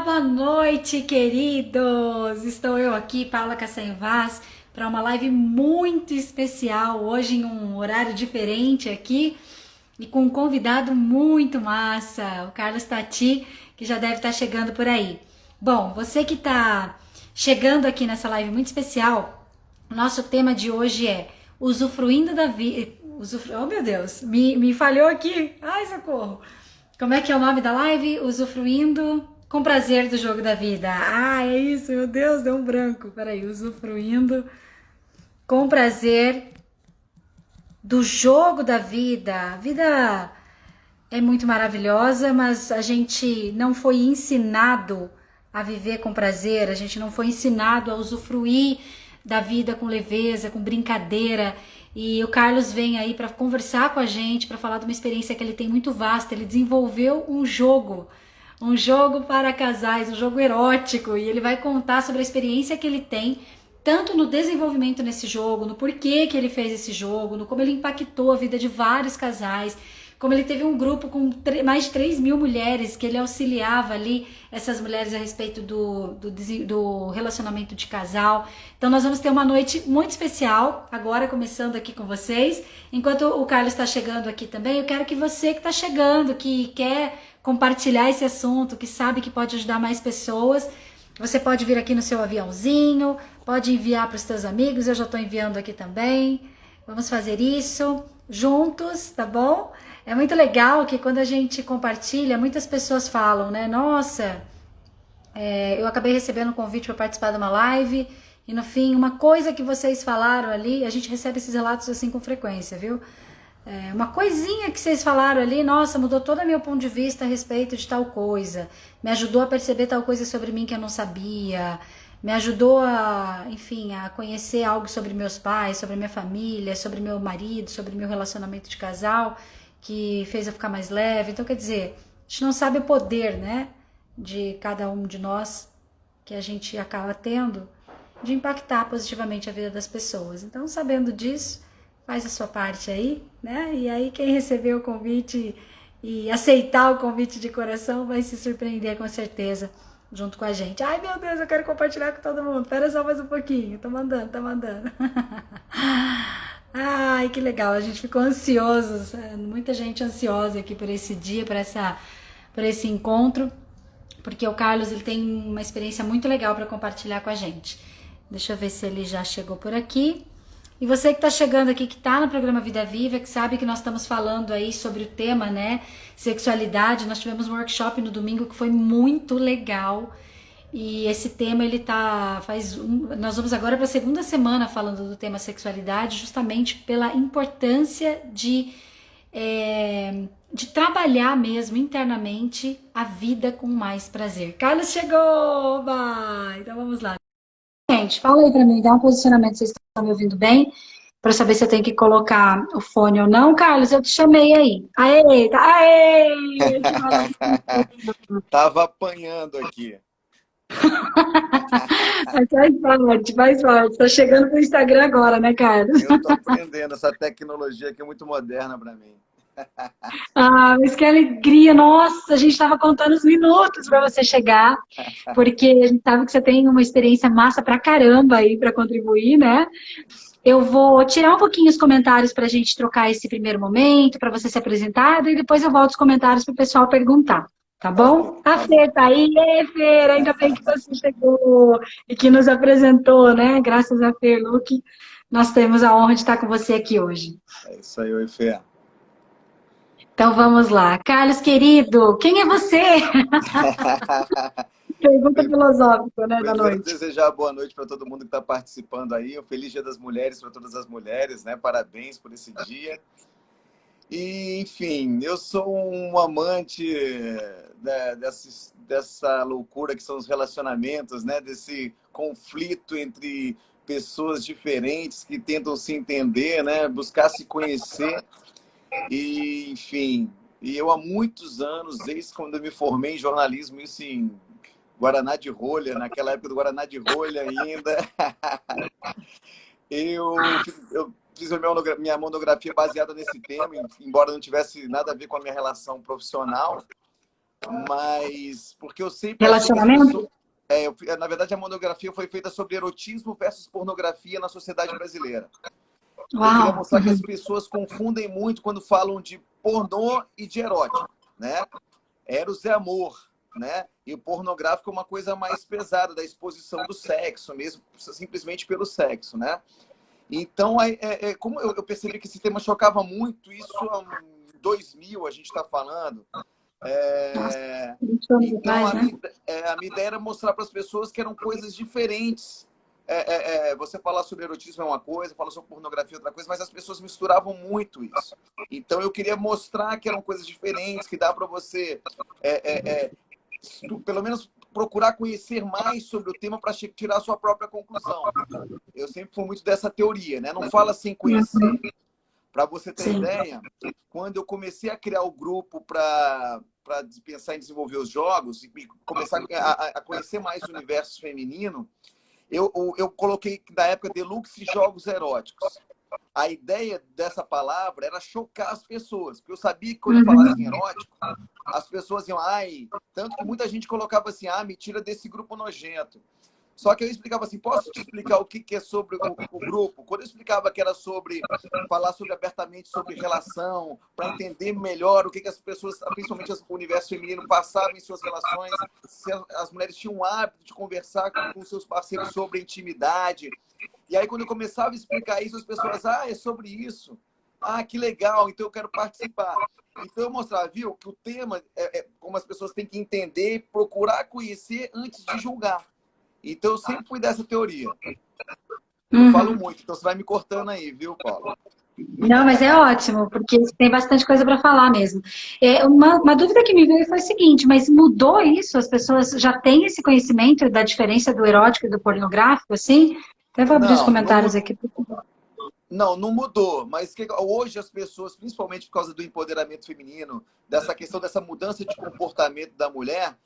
Boa noite, queridos! Estou eu aqui, Paula Cassem Vaz, para uma live muito especial, hoje em um horário diferente aqui e com um convidado muito massa, o Carlos Tati, que já deve estar chegando por aí. Bom, você que está chegando aqui nessa live muito especial, o nosso tema de hoje é usufruindo da vida. Oh, meu Deus, me falhou aqui. Ai, socorro! Como é que é o nome da live? Usufruindo com prazer do jogo da vida. Ah, é isso, meu Deus, deu um branco. Peraí, usufruindo com prazer do jogo da vida. A vida é muito maravilhosa, mas a gente não foi ensinado a viver com prazer, a gente não foi ensinado a usufruir da vida com leveza, com brincadeira. E o Carlos vem aí para conversar com a gente, para falar de uma experiência que ele tem muito vasta. Ele desenvolveu um jogo para casais, um jogo erótico, e ele vai contar sobre a experiência que ele tem, tanto no desenvolvimento nesse jogo, no porquê que ele fez esse jogo, no como ele impactou a vida de vários casais, como ele teve um grupo com mais de 3 mil mulheres, que ele auxiliava ali essas mulheres a respeito do relacionamento de casal. Então nós vamos ter uma noite muito especial, agora começando aqui com vocês. Enquanto o Carlos está chegando aqui também, eu quero que você que está chegando, que quer compartilhar esse assunto, que sabe que pode ajudar mais pessoas, você pode vir aqui no seu aviãozinho, pode enviar para os seus amigos, eu já estou enviando aqui também. Vamos fazer isso juntos, tá bom? É muito legal que quando a gente compartilha, muitas pessoas falam, né? Nossa, eu acabei recebendo um convite para participar de uma live e no fim, uma coisa que vocês falaram ali, a gente recebe esses relatos assim com frequência, viu? Uma coisinha que vocês falaram ali, nossa, mudou todo o meu ponto de vista a respeito de tal coisa, me ajudou a perceber tal coisa sobre mim que eu não sabia, me ajudou a, enfim, a conhecer algo sobre meus pais, sobre minha família, sobre meu marido, sobre meu relacionamento de casal, que fez eu ficar mais leve. Então, quer dizer, a gente não sabe o poder, né, de cada um de nós que a gente acaba tendo de impactar positivamente a vida das pessoas. Então, sabendo disso, faz a sua parte aí, né? E aí quem receber o convite e aceitar o convite de coração vai se surpreender com certeza junto com a gente. Ai, meu Deus, eu quero compartilhar com todo mundo. Espera só mais um pouquinho. Tô mandando, tá mandando. Ai, que legal. A gente ficou ansiosos, muita gente ansiosa aqui por esse dia, por esse encontro, porque o Carlos ele tem uma experiência muito legal para compartilhar com a gente. Deixa eu ver se ele já chegou por aqui. E você que está chegando aqui, que está no programa Vida Viva, que sabe que nós estamos falando aí sobre o tema, né, sexualidade. Nós tivemos um workshop no domingo que foi muito legal. E esse tema, nós vamos agora para a segunda semana falando do tema sexualidade, justamente pela importância de trabalhar mesmo internamente a vida com mais prazer. Carlos chegou! Vai! Então vamos lá. Gente, fala aí para mim, dá um posicionamento, vocês estão me ouvindo bem? Para saber se eu tenho que colocar o fone ou não. Carlos, eu te chamei aí. Aê, aê! Que maravilha! Tava apanhando aqui. Mas faz parte. Tá chegando pro Instagram agora, né, Carlos? Eu tô aprendendo. Essa tecnologia aqui é muito moderna para mim. Ah, mas que alegria! Nossa, a gente estava contando os minutos para você chegar, porque a gente sabe que você tem uma experiência massa pra caramba aí para contribuir, né? Eu vou tirar um pouquinho os comentários para a gente trocar esse primeiro momento, para você se apresentar, e depois eu volto os comentários para o pessoal perguntar, tá Tá bom? bom, A tá bom. Fê tá aí, ei, Fê, ainda bem que você chegou e que nos apresentou, né? Graças a Fê, Luque, nós temos a honra de estar com você aqui hoje. É isso aí, oi, Fê. Então vamos lá. Carlos, querido, quem é você? Pergunta filosófica, né, da Primeiro, noite. desejar boa noite para todo mundo que está participando aí. Um feliz Dia das Mulheres para todas as mulheres, né? Parabéns por esse dia. E, enfim, eu sou um amante, né, dessa loucura que são os relacionamentos, né? Desse conflito entre pessoas diferentes que tentam se entender, né? Buscar se conhecer. E, enfim, eu há muitos anos, desde quando eu me formei em jornalismo, isso em Guaraná de Rolha, naquela época do Guaraná de Rolha ainda, eu fiz a minha monografia baseada nesse tema, embora não tivesse nada a ver com a minha relação profissional, Mas porque eu sempre achei que as Relacionamento? pessoas... na verdade, a monografia foi feita sobre erotismo versus pornografia na sociedade brasileira. Eu queria Uau! mostrar que as pessoas confundem muito quando falam de pornô e de erótico, né? Eros é amor, né? E o pornográfico é uma coisa mais pesada, da exposição do sexo mesmo, simplesmente pelo sexo, né? Então, como eu percebi que esse tema chocava muito, isso em 2000 a gente está falando. Nossa, 20 anos Então, atrás, né? a minha ideia era mostrar para as pessoas que eram coisas diferentes. Você falar sobre erotismo é uma coisa, falar sobre pornografia é outra coisa, mas as pessoas misturavam muito isso. Então, eu queria mostrar que eram coisas diferentes, que dá para você, pelo menos, procurar conhecer mais sobre o tema para tirar a sua própria conclusão. Eu sempre fui muito dessa teoria, né? Não fala sem conhecer. Para você ter Sim. ideia, quando eu comecei a criar o grupo para pensar em desenvolver os jogos e começar a conhecer mais o universo feminino, eu coloquei, na época, Deluxe Jogos Eróticos. A ideia dessa palavra era chocar as pessoas, porque eu sabia que quando eu falasse em erótico, as pessoas iam, ai, tanto que muita gente colocava assim, me tira desse grupo nojento. Só que eu explicava assim, posso te explicar o que é sobre o grupo? Quando eu explicava que era sobre falar sobre abertamente sobre relação, para entender melhor o que as pessoas, principalmente o universo feminino, passavam em suas relações, se as mulheres tinham o hábito de conversar com seus parceiros sobre intimidade. E aí, quando eu começava a explicar isso, as pessoas, é sobre isso. Que legal, então eu quero participar. Então eu mostrava, viu, que o tema é como as pessoas têm que entender, procurar conhecer antes de julgar. Então, eu sempre fui dessa teoria. Eu falo muito, então você vai me cortando aí, viu, Paulo? Não, mas é ótimo, porque tem bastante coisa para falar mesmo. Uma dúvida que me veio foi o seguinte, mas mudou isso? As pessoas já têm esse conhecimento da diferença do erótico e do pornográfico, assim? Até vou abrir os Não, não comentários mudou. aqui. Não mudou, mas hoje as pessoas, principalmente por causa do empoderamento feminino, dessa questão dessa mudança de comportamento da mulher,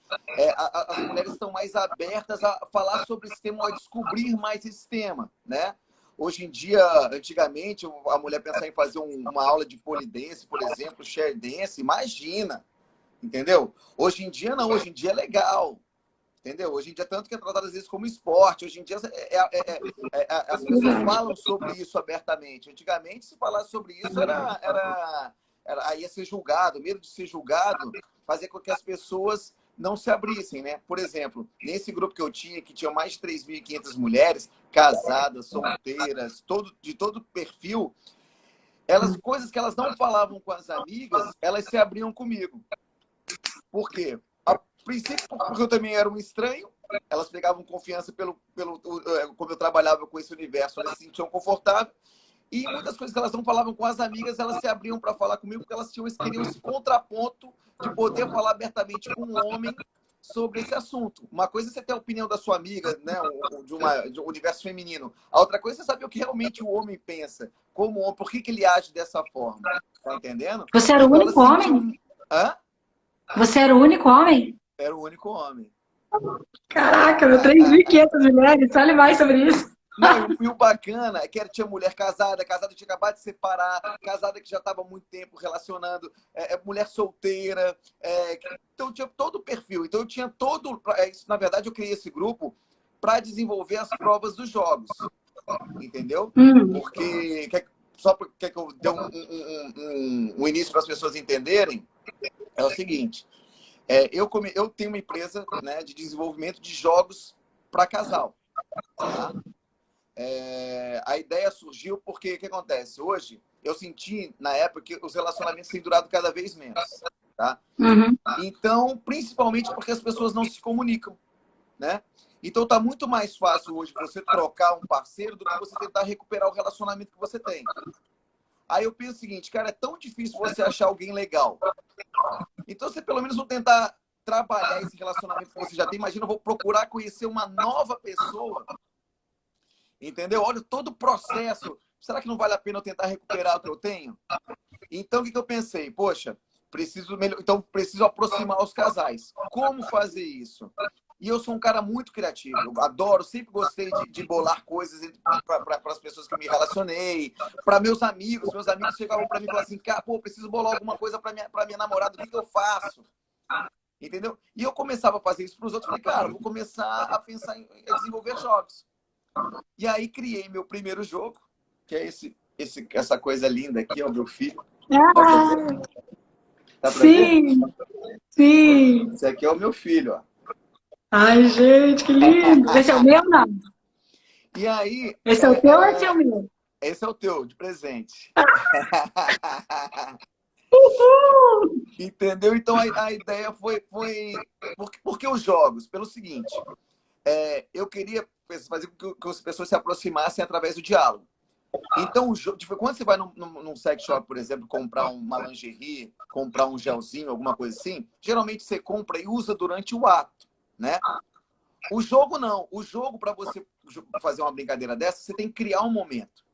as mulheres estão mais abertas a falar sobre esse tema, a descobrir mais esse tema, né? Hoje em dia, antigamente, a mulher pensar em fazer uma aula de pole dance, por exemplo, share dance, imagina, entendeu? Hoje em dia não, hoje em dia é legal. Entendeu? Hoje em dia, tanto que é tratado às vezes como esporte. Hoje em dia, as pessoas falam sobre isso abertamente. Antigamente, se falasse sobre isso, aí ia ser julgado. O medo de ser julgado fazia com que as pessoas não se abrissem, né? Por exemplo, nesse grupo que eu tinha, que tinha mais de 3.500 mulheres, casadas, solteiras, de todo perfil, coisas que elas não falavam com as amigas, elas se abriam comigo. Por quê? Princípio, porque eu também era um estranho, elas pegavam confiança como eu trabalhava com esse universo, elas se sentiam confortáveis, e muitas coisas que elas não falavam com as amigas, elas se abriam para falar comigo, porque elas queriam esse contraponto de poder falar abertamente com um homem sobre esse assunto. Uma coisa é você ter a opinião da sua amiga, né, de um universo feminino. A outra coisa é você saber o que realmente o homem pensa, como homem, por que ele age dessa forma. Tá entendendo? Você era o Então único elas homem? sentiam... Hã? Você era o único homem? Era o único homem. Caraca, meu 3.500 mulheres, fale mais sobre isso. Não, e o bacana é que tinha mulher casada que tinha acabado de separar, casada que já estava há muito tempo relacionando, mulher solteira. Então, eu tinha todo o perfil. Então, eu tinha todo... na verdade, eu criei esse grupo para desenvolver as provas dos jogos. Entendeu? Porque... Só porque eu dê um início para as pessoas entenderem, é o seguinte. Eu tenho uma empresa, né, de desenvolvimento de jogos para casal. Tá? A ideia surgiu porque o que acontece? Hoje, eu senti, na época, que os relacionamentos têm durado cada vez menos. Tá? Então, principalmente porque as pessoas não se comunicam. Né? Então, está muito mais fácil hoje você trocar um parceiro do que você tentar recuperar o relacionamento que você tem. Aí eu penso o seguinte, cara, é tão difícil você achar alguém legal. Então, você pelo menos não tentar trabalhar esse relacionamento que você já tem. Imagina, eu vou procurar conhecer uma nova pessoa. Entendeu? Olha todo o processo. Será que não vale a pena eu tentar recuperar o que eu tenho? Então, o que eu pensei? Poxa, preciso aproximar os casais. Como fazer isso? E eu sou um cara muito criativo. Eu adoro, sempre gostei de bolar coisas para as pessoas que eu me relacionei, para meus amigos. Meus amigos chegavam para mim e falavam assim, cara, preciso bolar alguma coisa para minha namorada, o que eu faço? entendeu? E eu começava a fazer isso para os outros, falei, cara, eu vou começar a pensar em desenvolver jogos. E aí criei meu primeiro jogo, que é essa coisa linda aqui, é o meu filho. Dá pra ver? Ah, Dá pra ver? sim, sim. Esse aqui é o meu filho, ó. Ai, gente, que lindo. Esse é o meu, não? E aí, Esse é o teu ou esse é o meu? esse é o teu, de presente. Entendeu? Então a ideia foi porque os jogos, pelo seguinte, eu queria fazer com que as pessoas se aproximassem através do diálogo. Então, tipo, quando você vai num sex shop, por exemplo, comprar uma lingerie, comprar um gelzinho, alguma coisa assim, geralmente você compra e usa durante o ato, né? O jogo não. O jogo, para você fazer uma brincadeira dessa, você tem que criar um momento.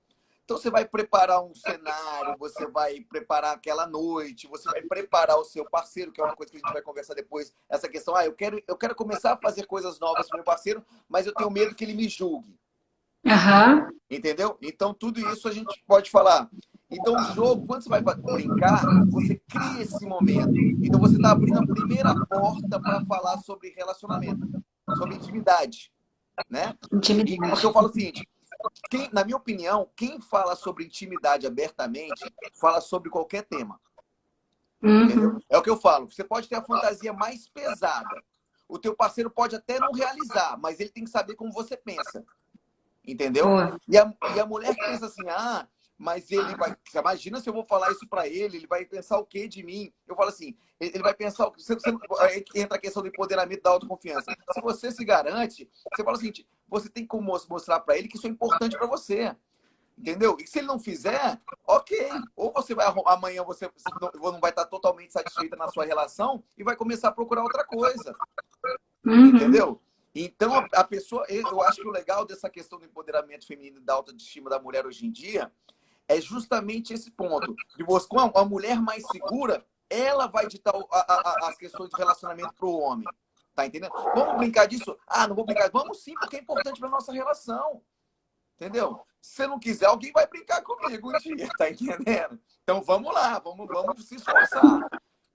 Então, você vai preparar um cenário, você vai preparar aquela noite, você vai preparar o seu parceiro, que é uma coisa que a gente vai conversar depois, essa questão, eu quero começar a fazer coisas novas com o meu parceiro, mas eu tenho medo que ele me julgue. Aham. Entendeu? Então, tudo isso a gente pode falar. Então, o jogo, quando você vai brincar, você cria esse momento. Então, você está abrindo a primeira porta para falar sobre relacionamento, sobre intimidade, né? E porque eu Intimidade. falo o seguinte, na minha opinião, quem fala sobre intimidade abertamente, fala sobre qualquer tema. Entendeu? Uhum. É o que eu falo. Você pode ter a fantasia mais pesada. O teu parceiro pode até não realizar, mas ele tem que saber como você pensa. Entendeu? Boa. E a mulher que pensa assim, mas ele vai... Imagina se eu vou falar isso para ele vai pensar o quê de mim? Eu falo assim, ele vai pensar... Aí entra a questão do empoderamento da autoconfiança. Se você se garante, você fala assim, você tem que mostrar para ele que isso é importante para você. Entendeu? E se ele não fizer, ok. Ou você vai amanhã você não vai estar totalmente satisfeita na sua relação e vai começar a procurar outra coisa. Uhum. Entendeu? Então, a pessoa... Eu acho que o legal dessa questão do empoderamento feminino e da autoestima da mulher hoje em dia é justamente esse ponto. De você, com a mulher mais segura, ela vai ditar as questões de relacionamento para o homem. Tá entendendo? Vamos brincar disso? Não vou brincar. Vamos sim, porque é importante para nossa relação. Entendeu? Se você não quiser, alguém vai brincar comigo um dia, tá entendendo? Então, vamos lá, vamos se esforçar.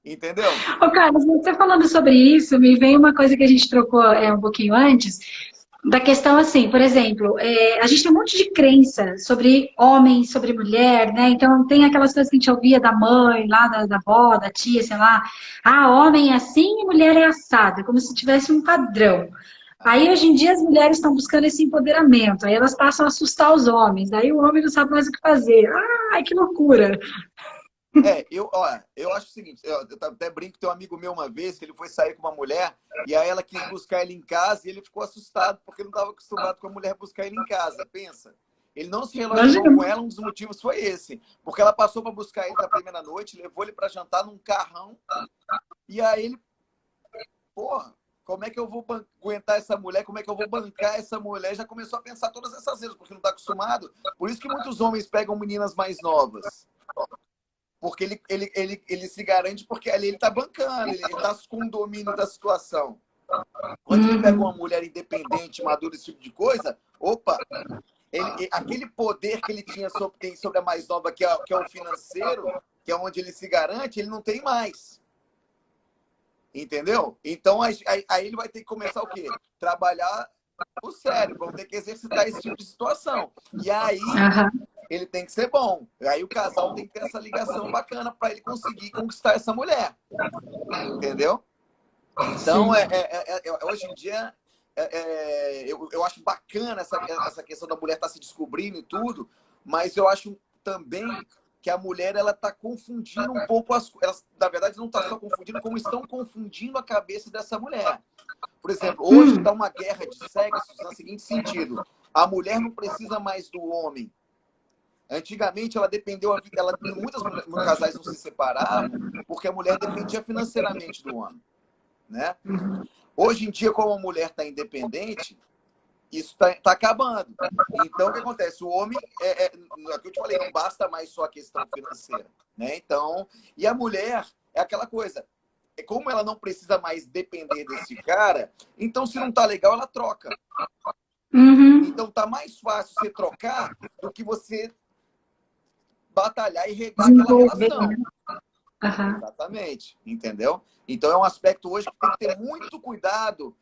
Entendeu? Ô, Carlos, você falando sobre isso, me veio uma coisa que a gente trocou um pouquinho antes, da questão assim, por exemplo, a gente tem um monte de crença sobre homem, sobre mulher, né? Então tem aquelas coisas que a gente ouvia da mãe, lá da avó, da tia, sei lá. Homem é assim e mulher é assado, é como se tivesse um padrão. Aí hoje em dia as mulheres estão buscando esse empoderamento, aí elas passam a assustar os homens, aí o homem não sabe mais o que fazer. Ai, que loucura! Eu acho o seguinte, eu até brinco, tem um amigo meu uma vez, que ele foi sair com uma mulher, e aí ela quis buscar ele em casa, e ele ficou assustado, porque não estava acostumado com a mulher buscar ele em casa, pensa. Ele não se relacionou Imagina. com ela, um dos motivos foi esse, porque ela passou para buscar ele na primeira noite, levou ele para jantar num carrão, e aí ele, porra, como é que eu vou aguentar essa mulher, como é que eu vou bancar essa mulher, já começou a pensar todas essas vezes, porque não está acostumado, por isso que muitos homens pegam meninas mais novas. Porque ele se garante porque ali ele está bancando, ele está com o domínio da situação. Quando ele pega uma mulher independente, madura, esse tipo de coisa, opa, aquele poder que ele tinha sobre a mais nova, que é o financeiro, que é onde ele se garante, ele não tem mais. Entendeu? Então, aí ele vai ter que começar o quê? Trabalhar o cérebro, vamos ter que exercitar esse tipo de situação. E aí... Aham. ele tem que ser bom. Aí o casal tem que ter essa ligação bacana para ele conseguir conquistar essa mulher. Entendeu? Então, hoje em dia, eu acho bacana essa questão da mulher estar se descobrindo e tudo, mas eu acho também que a mulher ela está confundindo um pouco ela, na verdade, não está só confundindo, como estão confundindo a cabeça dessa mulher. Por exemplo, hoje está uma guerra de sexos no seguinte sentido: a mulher não precisa mais do homem. Antigamente, ela dependeu, muitos casais não se separavam porque a mulher dependia financeiramente do homem, né? Hoje em dia, como a mulher está independente, isso está acabando. Então, o que acontece? O homem, é o que eu te falei, não basta mais só a questão financeira, né? Então, e a mulher é aquela coisa, como ela não precisa mais depender desse cara, então se não tá legal, ela troca. Uhum. Então, tá mais fácil você trocar do que você batalhar e regar aquela relação. Aham. Exatamente, entendeu? Então é um aspecto hoje que tem que ter muito cuidado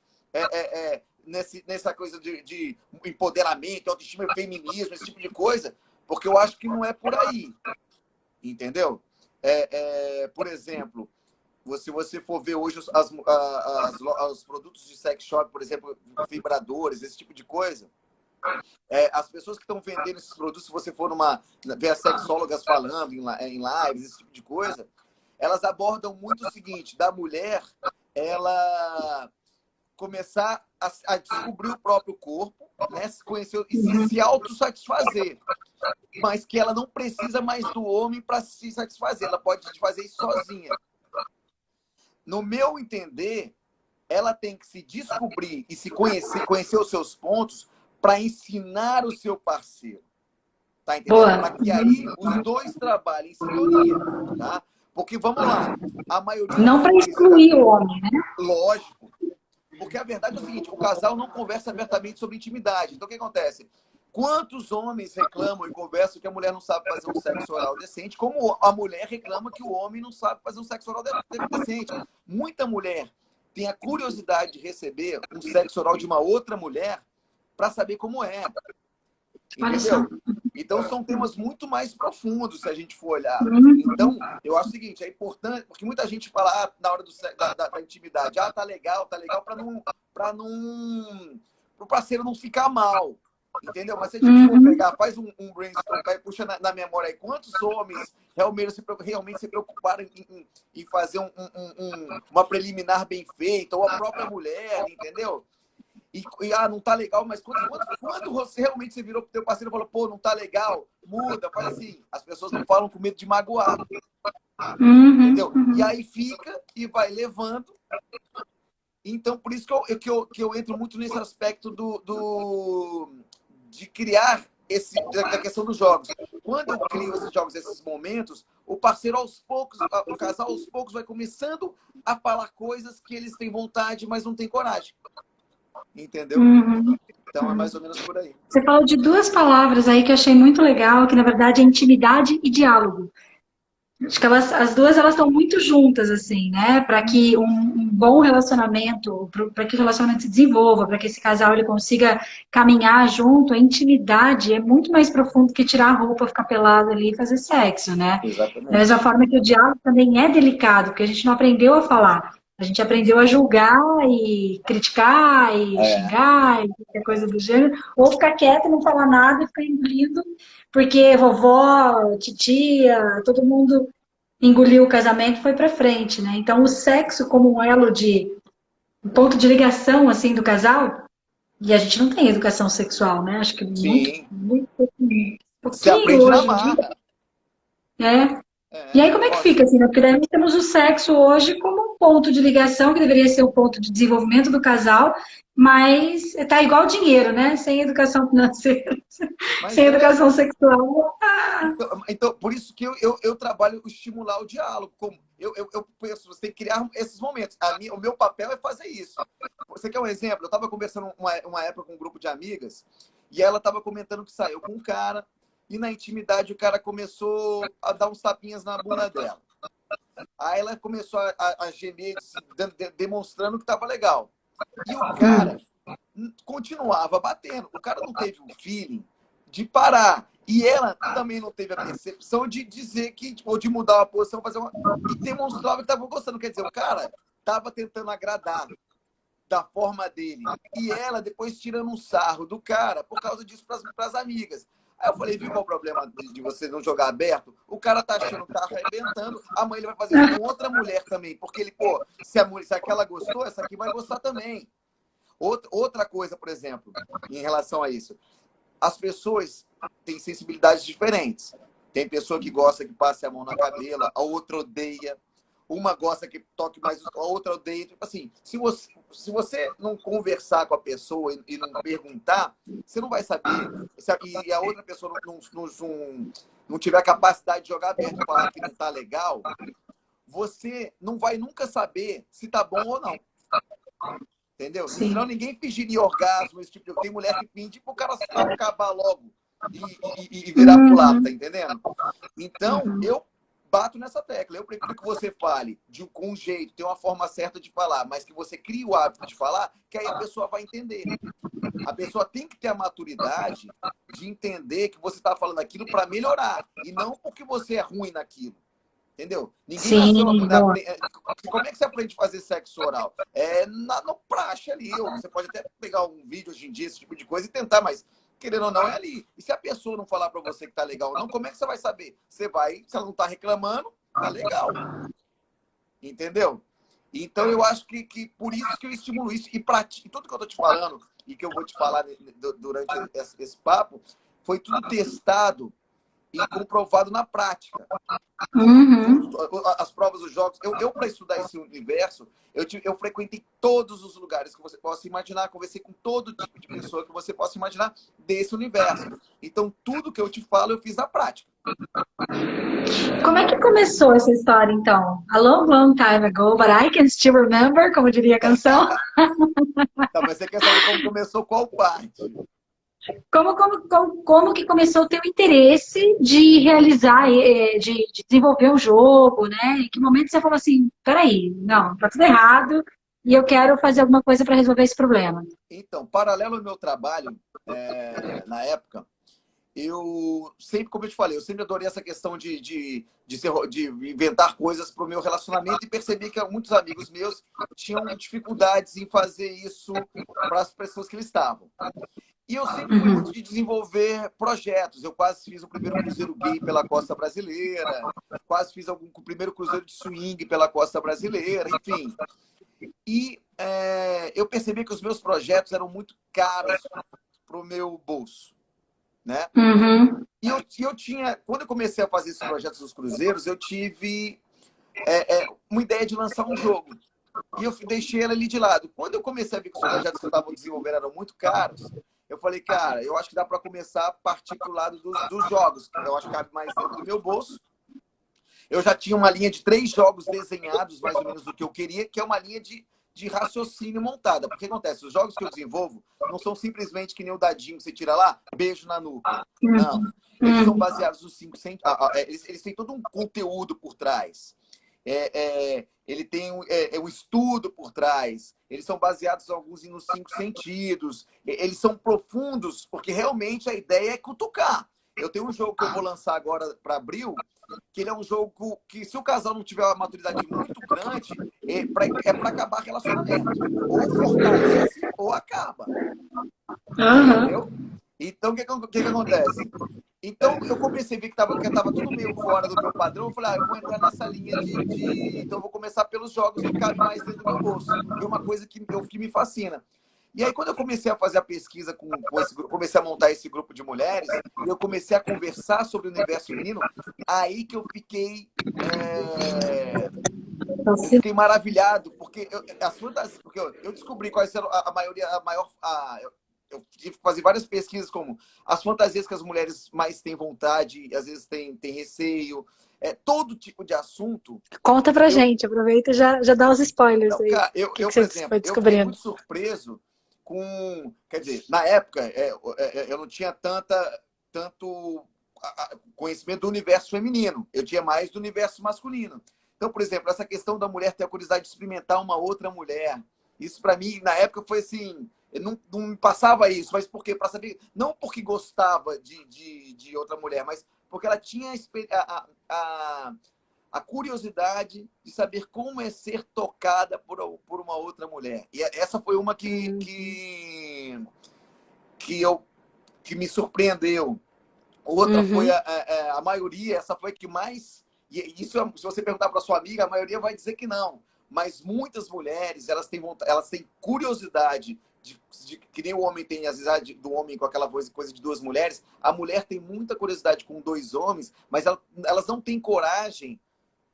nessa coisa de empoderamento, autoestima, feminismo, esse tipo de coisa, porque eu acho que não é por aí, entendeu? Por exemplo, se você for ver hoje os produtos de sex shop, por exemplo, vibradores, esse tipo de coisa, as pessoas que estão vendendo esses produtos, se você for ver as sexólogas falando em lives, esse tipo de coisa, elas abordam muito o seguinte, da mulher, ela começar a descobrir o próprio corpo, né? Se conhecer e se autossatisfazer. Mas que ela não precisa mais do homem para se satisfazer. Ela pode fazer isso sozinha. No meu entender, ela tem que se descobrir e se conhecer os seus pontos para ensinar o seu parceiro. Tá entendendo? Boa. Para que aí os dois trabalhem em sintonia, tá? Porque, vamos lá, a maioria Não das para coisas... excluir o homem, né? Lógico. Porque a verdade é o seguinte, o casal não conversa abertamente sobre intimidade. Então, o que acontece? Quantos homens reclamam e conversam que a mulher não sabe fazer um sexo oral decente, como a mulher reclama que o homem não sabe fazer um sexo oral decente. Muita mulher tem a curiosidade de receber um sexo oral de uma outra mulher para saber como é. Olha só. Entendeu? Então, são temas muito mais profundos, se a gente for olhar. Uhum. Então, eu acho o seguinte, é importante, porque muita gente fala na hora da intimidade, tá legal, para o parceiro não ficar mal. Entendeu? Mas se a gente for pegar, faz um brainstorm, puxa na memória aí, quantos homens realmente se preocuparam em fazer uma preliminar bem feita, ou a própria mulher, entendeu? Não tá legal, mas quando você realmente se virou pro teu parceiro e falou, pô, não tá legal, muda, faz assim. As pessoas não falam com medo de magoar, entendeu? E aí fica e vai levando. Então, por isso que eu entro muito nesse aspecto de criar da questão dos jogos. Quando eu crio esses jogos, esses momentos, o parceiro aos poucos, o casal aos poucos vai começando a falar coisas que eles têm vontade, mas não têm coragem. Entendeu? Então é mais ou menos por aí. Você falou de duas palavras aí que eu achei muito legal, que na verdade é intimidade e diálogo. Acho que as duas elas estão muito juntas, assim, né? Para que um bom relacionamento, para que o relacionamento se desenvolva, para que esse casal ele consiga caminhar junto, a intimidade é muito mais profundo que tirar a roupa, ficar pelado ali e fazer sexo, né? Exatamente. Da mesma forma que o diálogo também é delicado, porque a gente não aprendeu a falar. A gente aprendeu a julgar e criticar e xingar e qualquer coisa do gênero, ou ficar quieto e não falar nada e ficar engolindo, porque vovó, titia, todo mundo engoliu o casamento e foi para frente, né? Então, o sexo como um elo um ponto de ligação, assim, do casal, e a gente não tem educação sexual, né? Acho que muito Você pouquinho aprende na hoje em dia. marra. E aí, como é que fica, assim, né? Porque daí nós temos o sexo hoje como um ponto de ligação, que deveria ser o ponto de desenvolvimento do casal, mas tá igual dinheiro, né? Sem educação financeira, sem educação sexual. Então, por isso que eu trabalho estimular o diálogo. Eu penso, você tem que criar esses momentos. O meu papel é fazer isso. Você quer um exemplo? Eu estava conversando uma época com um grupo de amigas e ela estava comentando que saiu com um cara e na intimidade o cara começou a dar uns tapinhas na bunda dela. Aí ela começou a gemer, demonstrando que estava legal. E o cara continuava batendo. O cara não teve o feeling de parar. E ela também não teve a percepção de dizer que, tipo, de mudar uma posição, e demonstrava que estava gostando. Quer dizer, o cara estava tentando agradar da forma dele. E ela depois tirando um sarro do cara por causa disso para as amigas. Aí eu falei, viu qual é o problema de você não jogar aberto? O cara tá achando que tá arrebentando, amanhã ele vai fazer isso com outra mulher também. Porque ele, pô, se aquela gostou, essa aqui vai gostar também. Outra coisa, por exemplo, em relação a isso. As pessoas têm sensibilidades diferentes. Tem pessoa que gosta que passe a mão na cabela, a outra odeia. Uma gosta que toque mais, a outra odeia. Tipo assim, se você não conversar com a pessoa e não perguntar, você não vai saber. E a outra pessoa não tiver a capacidade de jogar aberto e falar que não tá legal, você não vai nunca saber se tá bom ou não. Entendeu? Sim. Senão ninguém pediria orgasmo, esse tipo de... Tem mulher que pede pro cara acabar logo e virar pro lado, tá entendendo? Então, eu bato nessa tecla. Eu prefiro que você fale com um jeito, tem uma forma certa de falar, mas que você crie o hábito de falar, que aí a pessoa vai entender. A pessoa tem que ter a maturidade de entender que você está falando aquilo para melhorar, e não porque você é ruim naquilo. Entendeu? Ninguém nasceu. Sim, boa. Como é que você aprende a fazer sexo oral? No praxe ali. Você pode até pegar um vídeo hoje em dia, esse tipo de coisa, e tentar, mas querendo ou não, é ali. E se a pessoa não falar para você que tá legal ou não, como é que você vai saber? Você vai, se ela não tá reclamando, tá legal. Entendeu? Então eu acho que por isso que eu estimulo isso. E tudo que eu tô te falando, e que eu vou te falar durante esse papo, foi tudo testado e comprovado na prática. Uhum. As provas, os jogos. Eu para estudar esse universo, eu frequentei todos os lugares que você possa imaginar, conversei com todo tipo de pessoa que você possa imaginar desse universo. Então, tudo que eu te falo, eu fiz na prática. Como é que começou essa história, então? A long, long time ago, but I can still remember, como diria a canção. Tá, mas você quer saber como começou qual parte? Como que começou o teu interesse de realizar, de desenvolver um jogo, né? Em que momento você falou assim, peraí, não, tá tudo errado e eu quero fazer alguma coisa para resolver esse problema? Então, paralelo ao meu trabalho, na época, eu sempre, como eu te falei, eu sempre adorei essa questão de inventar coisas para o meu relacionamento e percebi que muitos amigos meus tinham dificuldades em fazer isso para as pessoas que eles estavam. E eu sempre fui muito de desenvolver projetos. Eu quase fiz o primeiro cruzeiro gay pela costa brasileira, quase fiz o primeiro cruzeiro de swing pela costa brasileira, enfim. E eu percebi que os meus projetos eram muito caros para o meu bolso, né? Uhum. E eu tinha, quando eu comecei a fazer esses projetos dos cruzeiros, eu tive uma ideia de lançar um jogo. E eu deixei ela ali de lado. Quando eu comecei a ver que os projetos que eu estava desenvolvendo eram muito caros, eu falei, cara, eu acho que dá para começar a partir para o lado dos jogos, que eu acho que cabe mais dentro do meu bolso. Eu já tinha uma linha de 3 jogos desenhados, mais ou menos do que eu queria, que é uma linha de raciocínio montada. Porque acontece, os jogos que eu desenvolvo não são simplesmente que nem o dadinho que você tira lá, beijo na nuca. Não. Eles são baseados nos 5 centímetros. Eles têm todo um conteúdo por trás. Ele tem um estudo por trás. Eles são baseados alguns nos 5 sentidos. Eles são profundos, porque realmente a ideia é cutucar. Eu tenho um jogo que eu vou lançar agora para abril, que ele é um jogo que, se o casal não tiver uma maturidade muito grande, para acabar relacionamento. Ou fortalece ou acaba. Entendeu? Então, o que acontece? Então, eu comecei a ver que estava tudo meio fora do meu padrão. Eu falei, eu vou entrar nessa linha Então, eu vou começar pelos jogos que cabem mais dentro do meu bolso. Que é uma coisa que me fascina. E aí, quando eu comecei a fazer a pesquisa com esse grupo, comecei a montar esse grupo de mulheres, e eu comecei a conversar sobre o universo feminino, aí que eu fiquei maravilhado, porque eu descobri quais eram eu tive que fazer várias pesquisas, como as fantasias que as mulheres mais têm vontade, às vezes têm receio, todo tipo de assunto. Conta pra gente, aproveita e já dá os spoilers aí. Cara, O que por você exemplo, foi eu fiquei descobrindo? muito surpreso quer dizer, na época, eu não tinha tanto conhecimento do universo feminino, eu tinha mais do universo masculino. Então, por exemplo, essa questão da mulher ter a curiosidade de experimentar uma outra mulher, isso para mim, na época, foi assim, não me passava isso, mas por quê? Para saber, não porque gostava de outra mulher, mas porque ela tinha a curiosidade de saber como é ser tocada por uma outra mulher. E essa foi uma que me surpreendeu. Outra foi a maioria, essa foi a que mais... E isso, se você perguntar para sua amiga, a maioria vai dizer que não. Mas muitas mulheres, elas têm curiosidade que nem o homem tem, às vezes, do homem com aquela coisa de 2 mulheres. A mulher tem muita curiosidade com 2 homens, mas elas não têm coragem,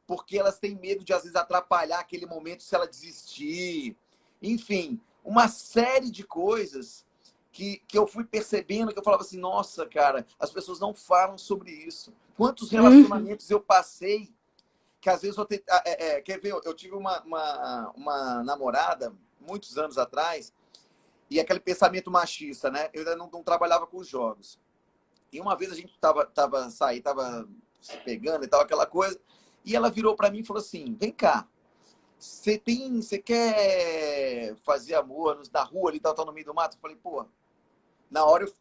porque elas têm medo de, às vezes, atrapalhar aquele momento se ela desistir. Enfim, uma série de coisas que eu fui percebendo, que eu falava assim, nossa, cara, as pessoas não falam sobre isso. Quantos relacionamentos eu passei, que às vezes quer ver, eu tive uma namorada, muitos anos atrás, e aquele pensamento machista, né? Eu ainda não trabalhava com jogos. E uma vez a gente tava se pegando e tal, aquela coisa, E ela virou para mim e falou assim, vem cá, você quer fazer amor na rua ali, tal, tal, no meio do mato? Eu falei, pô, na hora eu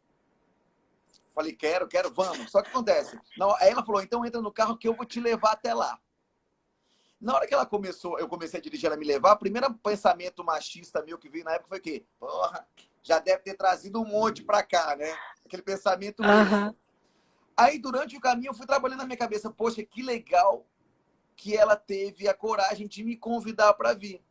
falei, quero, vamos. Só que acontece, aí ela falou, então entra no carro que eu vou te levar até lá. Na hora que ela começou, eu comecei a dirigir ela me levar, o primeiro pensamento machista meu que veio na época foi o quê? Porra, já deve ter trazido um monte pra cá, né? Aquele pensamento Aham. besta. Aí, durante o caminho, eu fui trabalhando na minha cabeça, poxa, que legal que ela teve a coragem de me convidar para vir.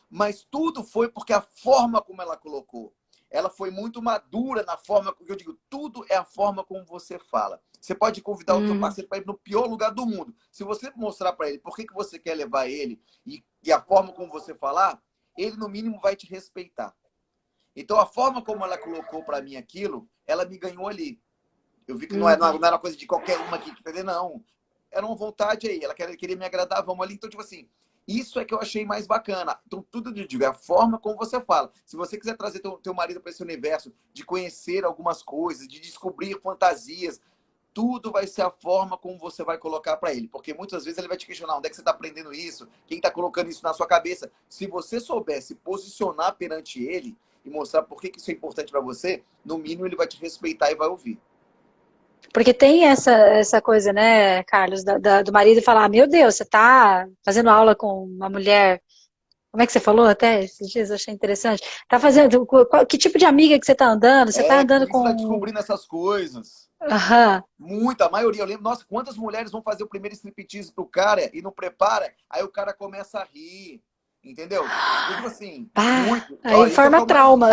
Mas tudo foi porque a forma como ela colocou. Ela foi muito madura na forma, que eu digo, tudo é a forma como você fala. Você pode convidar o seu Uhum. parceiro para ir no pior lugar do mundo. Se você mostrar para ele por que você quer levar ele e a forma como você falar, ele no mínimo vai te respeitar. Então a forma como ela colocou para mim aquilo, ela me ganhou ali. Eu vi que Uhum. não era coisa de qualquer uma aqui, entendeu? Não. Era uma vontade aí. Ela queria me agradar, vamos ali. Então, tipo assim, isso é que eu achei mais bacana. Então, tudo de digo, é a forma como você fala. Se você quiser trazer teu marido para esse universo, de conhecer algumas coisas, de descobrir fantasias, tudo vai ser a forma como você vai colocar para ele. Porque muitas vezes ele vai te questionar onde é que você está aprendendo isso, quem está colocando isso na sua cabeça. Se você souber se posicionar perante ele e mostrar por que isso é importante para você, no mínimo ele vai te respeitar e vai ouvir. Porque tem essa coisa, né, Carlos, do marido falar, meu Deus, você tá fazendo aula com uma mulher, como é que você falou até esses dias, eu achei interessante. Tá fazendo, que tipo de amiga que você tá andando? Você tá É, andando com isso tá com... descobrindo essas coisas. Aham. Muita, a maioria. Eu lembro, nossa, quantas mulheres vão fazer o primeiro striptease pro cara e não prepara, aí o cara começa a rir, entendeu? Eu digo assim, Ah, muito. aí Olha, isso é o que forma eu mais. trauma.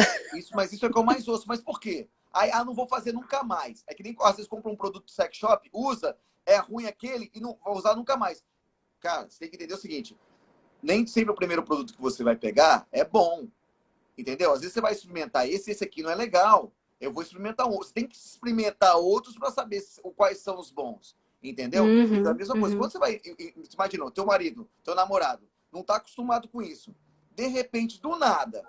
Mas isso é o que eu mais ouço. Mas por quê? Aí, não vou fazer nunca mais. É que nem às vezes compra um produto do sex shop, usa, é ruim aquele e não vou usar nunca mais. Cara, você tem que entender o seguinte: nem sempre o primeiro produto que você vai pegar é bom. Entendeu? Às vezes você vai experimentar esse aqui não é legal. Eu vou experimentar outro. Você tem que experimentar outros para saber quais são os bons. Entendeu? Então é a Uhum, mesma coisa. uhum. Quando você vai. Imagina, teu marido, teu namorado, não está acostumado com isso. De repente, do nada,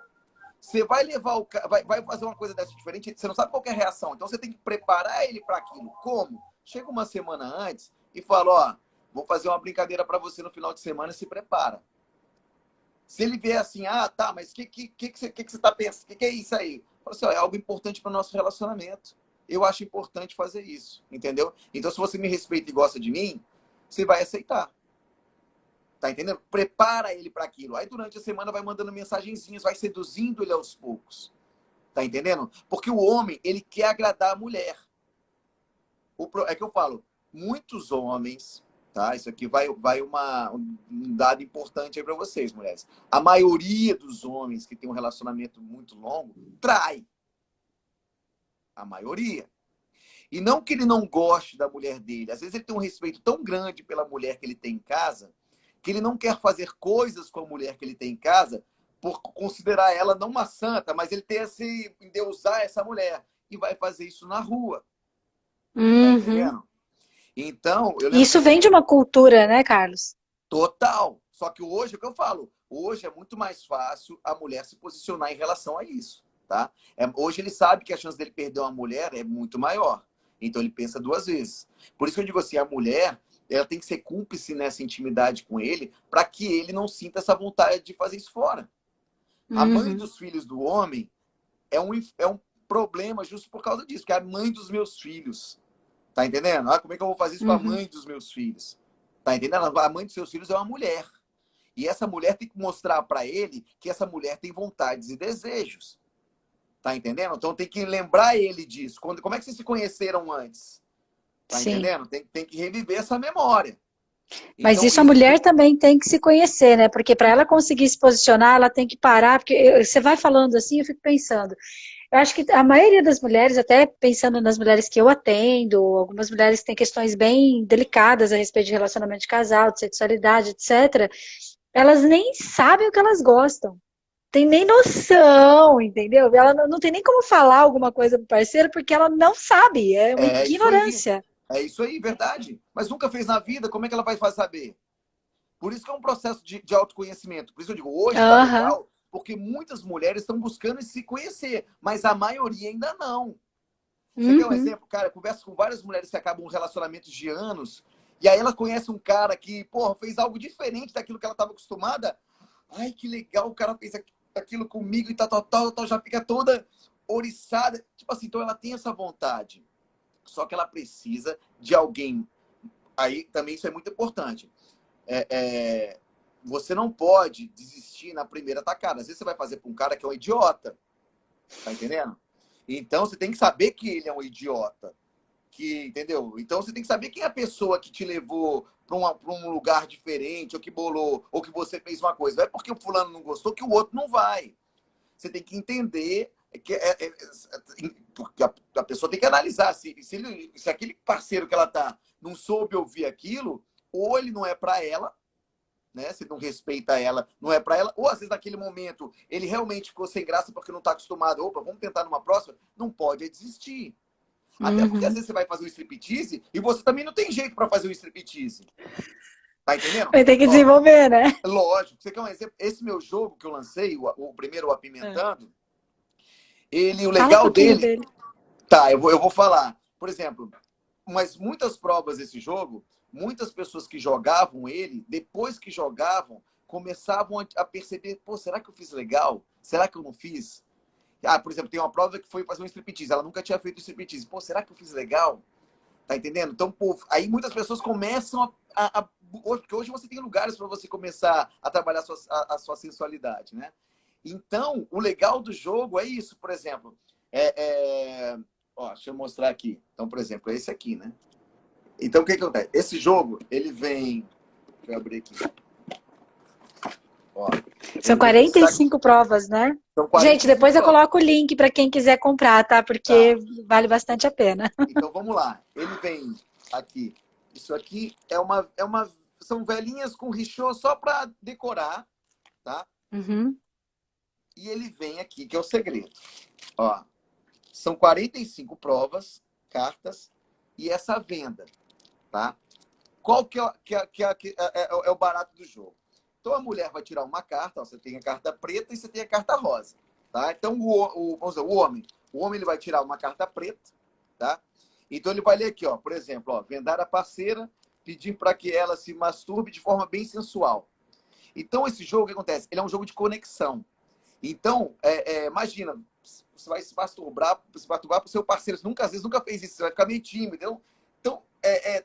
você vai levar o vai fazer uma coisa dessa diferente, você não sabe qual é a reação. Então você tem que preparar ele para aquilo. Como? Chega uma semana antes e fala: ó, vou fazer uma brincadeira para você no final de semana e se prepara. Se ele vier assim, ah, tá, mas o que você tá pensando? O que é isso aí? Fala assim, ó, é algo importante para o nosso relacionamento. Eu acho importante fazer isso, entendeu? Então, se você me respeita e gosta de mim, você vai aceitar. Tá entendendo? Prepara ele para aquilo. Aí, durante a semana, vai mandando mensagenzinhas, vai seduzindo ele aos poucos. Tá entendendo? Porque o homem, ele quer agradar a mulher. É que eu falo, muitos homens, tá? Isso aqui vai um dado importante aí para vocês, mulheres. A maioria dos homens que tem um relacionamento muito longo trai. A maioria. E não que ele não goste da mulher dele. Às vezes ele tem um respeito tão grande pela mulher que ele tem em casa, que ele não quer fazer coisas com a mulher que ele tem em casa por considerar ela não uma santa, mas ele tem esse endeusar essa mulher e vai fazer isso na rua. Tá Uhum. entendendo? Então, eu lembro que Isso vem de uma cultura, né, Carlos? total. Só que hoje, é o que eu falo, hoje é muito mais fácil a mulher se posicionar em relação a isso, tá? Hoje ele sabe que a chance dele perder uma mulher é muito maior. Então ele pensa duas vezes. Por isso que eu digo assim, a mulher, ela tem que ser cúmplice nessa intimidade com ele, para que ele não sinta essa vontade de fazer isso fora. A mãe Uhum. dos filhos do homem é um problema justo por causa disso, que é a mãe dos meus filhos. Tá entendendo? Ah, como é que eu vou fazer isso com a Uhum. mãe dos meus filhos? Tá entendendo? A mãe dos seus filhos é uma mulher. E essa mulher tem que mostrar para ele que essa mulher tem vontades e desejos. Tá entendendo? Então tem que lembrar ele disso. Como é que vocês se conheceram antes? Tá Sim. entendendo? Tem que reviver essa memória. Mas Então, isso a mulher também tem que se conhecer, né? Porque para ela conseguir se posicionar, ela tem que parar. Porque você vai falando assim, eu fico pensando. Eu acho que a maioria das mulheres, até pensando nas mulheres que eu atendo, algumas mulheres têm questões bem delicadas a respeito de relacionamento de casal, de sexualidade, etc. Elas nem sabem o que elas gostam. Tem nem noção, entendeu? Ela não tem nem como falar alguma coisa pro parceiro porque ela não sabe, é uma é isso aí. ignorância. É isso aí, verdade. Mas nunca fez na vida, como é que ela vai saber? Por isso que é um processo de autoconhecimento. Por isso que eu digo, hoje tá Aham. legal, porque muitas mulheres estão buscando se conhecer, mas a maioria ainda não. Você quer um Uhum. exemplo? Cara, eu converso com várias mulheres que acabam relacionamentos de anos E aí ela conhece um cara que, porra, fez algo diferente daquilo que ela estava acostumada. Ai, que legal, o cara fez aquilo comigo e tal, já fica toda oriçada. Tipo assim, então ela tem essa vontade. Só que ela precisa de alguém. Aí também isso é muito importante. Você não pode desistir na primeira tacada. Às vezes você vai fazer para um cara que é um idiota. Tá entendendo? Então você tem que saber que ele é um idiota. Entendeu? Então você tem que saber quem é a pessoa que te levou para um lugar diferente, ou que bolou, ou que você fez uma coisa. Não é porque o fulano não gostou que o outro não vai. Você tem que entender que porque a pessoa tem que analisar se aquele parceiro que ela tá não soube ouvir aquilo, ou ele não é para ela, né? Se não respeita ela, não é para ela, ou às vezes naquele momento ele realmente ficou sem graça porque não está acostumado. Opa, vamos tentar numa próxima. Não pode desistir. Até porque às vezes você vai fazer um striptease e você também não tem jeito para fazer um striptease. Tá entendendo? Vai ter que desenvolver, né? Lógico. Você quer um exemplo? Esse meu jogo que eu lancei, o primeiro, o Apimentando, o legal dele... Tá, eu vou falar. Por exemplo, mas muitas provas desse jogo, muitas pessoas que jogavam ele, depois que jogavam, começavam a perceber, pô, será que eu fiz legal? Será que eu não fiz? Por exemplo, tem uma prova que foi fazer um striptease. Ela nunca tinha feito striptease. Pô, será que eu fiz legal? Tá entendendo? Então, pô, aí muitas pessoas começam porque hoje você tem lugares para você começar a trabalhar a sua sensualidade, né? Então, o legal do jogo é isso, por exemplo. Ó, deixa eu mostrar aqui. Então, por exemplo, é esse aqui, né? Então, o que acontece? Esse jogo, ele vem... Deixa eu abrir aqui. Ó, são 45 provas, né? São 45 Gente, depois eu coloco o link para quem quiser comprar, tá? Porque vale bastante a pena. Então, vamos lá. Ele vem aqui. Isso aqui são velhinhas com richô só para decorar, tá? Uhum. E ele vem aqui, que é o segredo. Ó, são 45 provas, cartas, e essa venda, tá? Qual que é o barato do jogo? Então, a mulher vai tirar uma carta, ó, você tem a carta preta e você tem a carta rosa, tá? Então, vamos dizer, o homem ele vai tirar uma carta preta, tá? Então, ele vai ler aqui, ó, por exemplo, ó, vendar a parceira, pedir para que ela se masturbe de forma bem sensual. Então, esse jogo, o que acontece? Ele é um jogo de conexão. Então, imagina, você vai se masturbar para o seu parceiro. Você às vezes nunca fez isso, você vai ficar meio tímido. Então,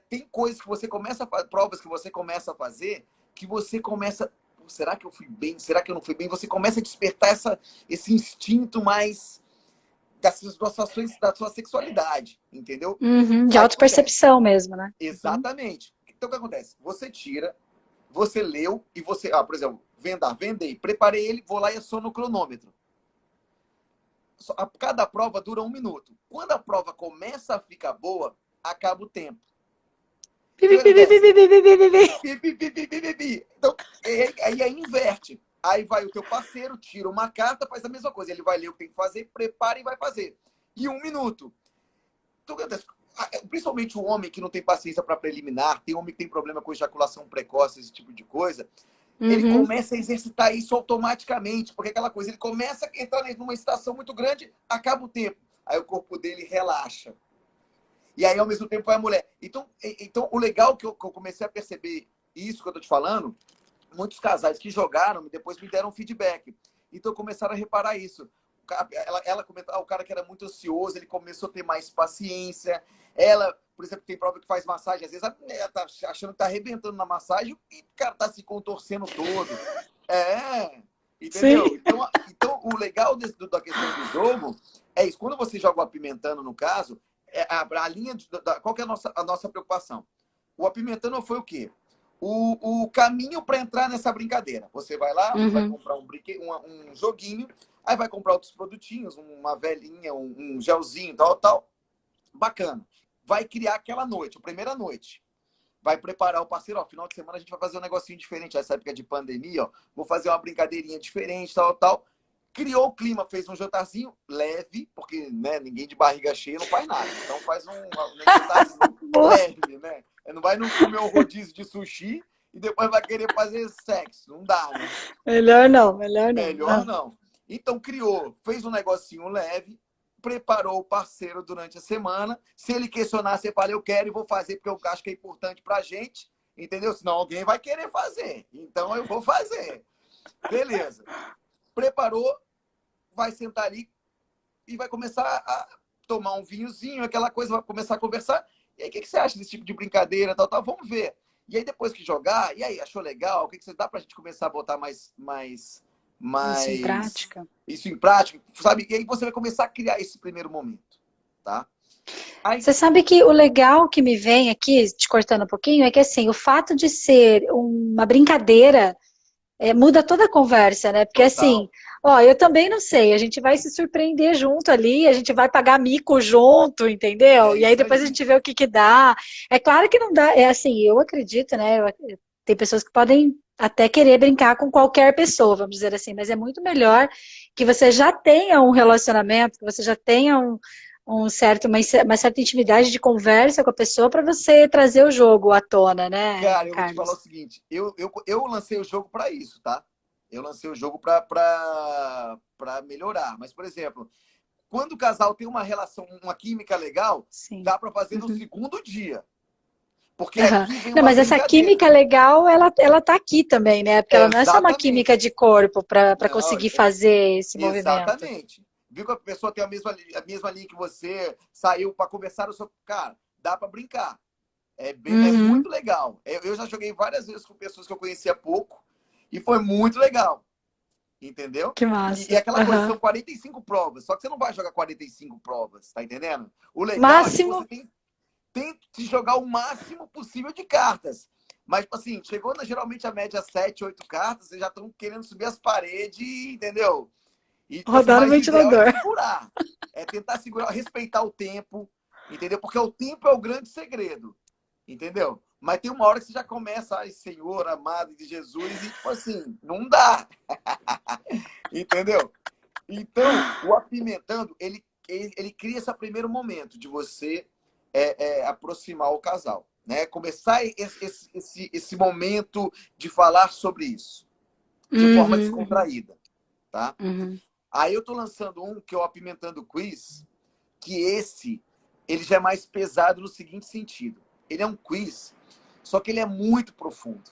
tem coisas que você começa provas que você começa a fazer, que você começa... Será que eu fui bem? Será que eu não fui bem? Você começa a despertar esse instinto mais da sua sexualidade, entendeu? Uhum, de autopercepção mesmo, né? Exatamente. Então, o que acontece? Você tira, você leu e você... por exemplo, vendei, preparei ele, vou lá e aciono o cronômetro. Cada prova dura 1 minuto. Quando a prova começa a ficar boa, acaba o tempo. Então, aí inverte. Aí vai o teu parceiro, tira uma carta, faz a mesma coisa. Ele vai ler o que tem que fazer, prepara e vai fazer. E 1 minuto. Então, principalmente o homem que não tem paciência para preliminar, tem homem que tem problema com ejaculação precoce, esse tipo de coisa, ele começa a exercitar isso automaticamente, porque aquela coisa, ele começa a entrar numa excitação muito grande, acaba o tempo. Aí o corpo dele relaxa. E aí, ao mesmo tempo, vai a mulher. Então o legal que eu comecei a perceber isso que eu tô te falando, muitos casais que jogaram depois me deram feedback. Então começaram a reparar isso. Ela comentou, o cara que era muito ansioso, ele começou a ter mais paciência. Ela, por exemplo, tem prova que faz massagem, às vezes ela tá achando que tá arrebentando na massagem e o cara tá se contorcendo todo. Entendeu? Então, o legal da questão do jogo é isso. Quando você joga o Apimentando, no caso, a linha qual que é a nossa preocupação? O Apimentando foi o quê? O caminho para entrar nessa brincadeira. Você vai lá, vai comprar um joguinho, aí vai comprar outros produtinhos, uma velhinha, um gelzinho, tal. Bacana. Vai criar aquela noite, a primeira noite. Vai preparar o parceiro, ó, final de semana a gente vai fazer um negocinho diferente. Essa época de pandemia, ó, vou fazer uma brincadeirinha diferente, tal. Criou o clima, fez um jantarzinho leve, porque, né, ninguém de barriga cheia não faz nada. Então faz um jantarzinho leve, né? Não vai comer um rodízio de sushi e depois vai querer fazer sexo. Não dá, né? Melhor não. Melhor não. Então criou, fez um negocinho leve, preparou o parceiro durante a semana. Se ele questionar, você fala, eu quero e vou fazer, porque eu acho que é importante pra gente, entendeu? Senão alguém vai querer fazer. Então eu vou fazer. Beleza. Preparou, vai sentar ali e vai começar a tomar um vinhozinho, aquela coisa, vai começar a conversar. E aí, o que você acha desse tipo de brincadeira, tal, tal? Vamos ver. E aí, depois que jogar, e aí, achou legal? O que você dá pra gente começar a botar Isso em prática. isso em prática, sabe? E aí você vai começar a criar esse primeiro momento, tá? Aí, Você sabe que o legal que me vem aqui, te cortando um pouquinho, é que assim, o fato de ser uma brincadeira muda toda a conversa, né? Porque assim, total. ó, eu também não sei, a gente vai se surpreender junto ali, a gente vai pagar mico junto, entendeu? É E aí isso depois a aí. gente vê o que que dá. É claro que não dá, é assim, eu acredito, né? Tem pessoas que podem até querer brincar com qualquer pessoa, vamos dizer assim, mas é muito melhor que você já tenha um relacionamento, que você já tenha uma certa intimidade de conversa com a pessoa para você trazer o jogo à tona, né, Cara, eu vou te falar o Carlos? seguinte, eu lancei o jogo para isso, tá? Eu lancei o jogo para melhorar. Mas, por exemplo, quando o casal tem uma relação, uma química legal, Sim. dá para fazer no Uhum. segundo dia. Porque Aham. aqui vem Não, uma mas essa brincadeira. química legal, ela tá aqui também, né? Porque ela não é só uma química Exatamente. de corpo para Não, conseguir fazer esse movimento. exatamente. Viu que a pessoa tem a mesma linha que você, saiu para conversar, eu sou, cara, dá para brincar. É Uhum. muito legal. Eu já joguei várias vezes com pessoas que eu conhecia pouco e foi muito legal. Entendeu? Que E massa. aquela coisa, Aham. são 45 provas, só que você não vai jogar 45 provas, tá entendendo? O legal é que você Máximo. tem que jogar o máximo possível de cartas. Mas, tipo assim, chegou geralmente a média 7, 8 cartas, vocês já estão querendo subir as paredes, entendeu? E, tipo assim, Rodar no mas o ideal é ventilador. segurar. É tentar segurar, respeitar o tempo, entendeu? Porque o tempo é o grande segredo, entendeu? Mas tem uma hora que você já começa, ai, Senhor, amado de Jesus, e tipo assim, não dá, entendeu? Então, o apimentando, ele cria esse primeiro momento de você aproximar o casal, né? Começar esse momento de falar sobre isso, de forma Uhum, uhum, descontraída, tá? uhum. Aí eu tô lançando um que é o Apimentando Quiz, que ele já é mais pesado no seguinte sentido. Ele é um quiz, só que ele é muito profundo.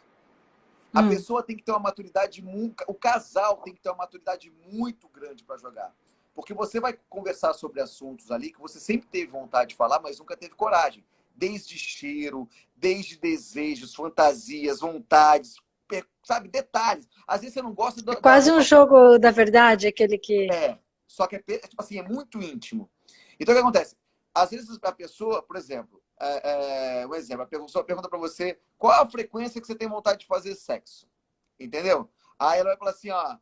A Hum. pessoa tem que ter uma maturidade, o casal tem que ter uma maturidade muito grande para jogar. Porque você vai conversar sobre assuntos ali que você sempre teve vontade de falar, mas nunca teve coragem. Desde cheiro, desde desejos, fantasias, vontades, sabe, detalhes. Às vezes você não gosta É da quase um roupa. jogo da verdade, aquele que. Só que tipo assim, é muito íntimo. Então o que acontece? Às vezes a pessoa, por exemplo, um exemplo, a pessoa pergunta para você qual a frequência que você tem vontade de fazer sexo. Entendeu? Aí ela vai falar assim, ó,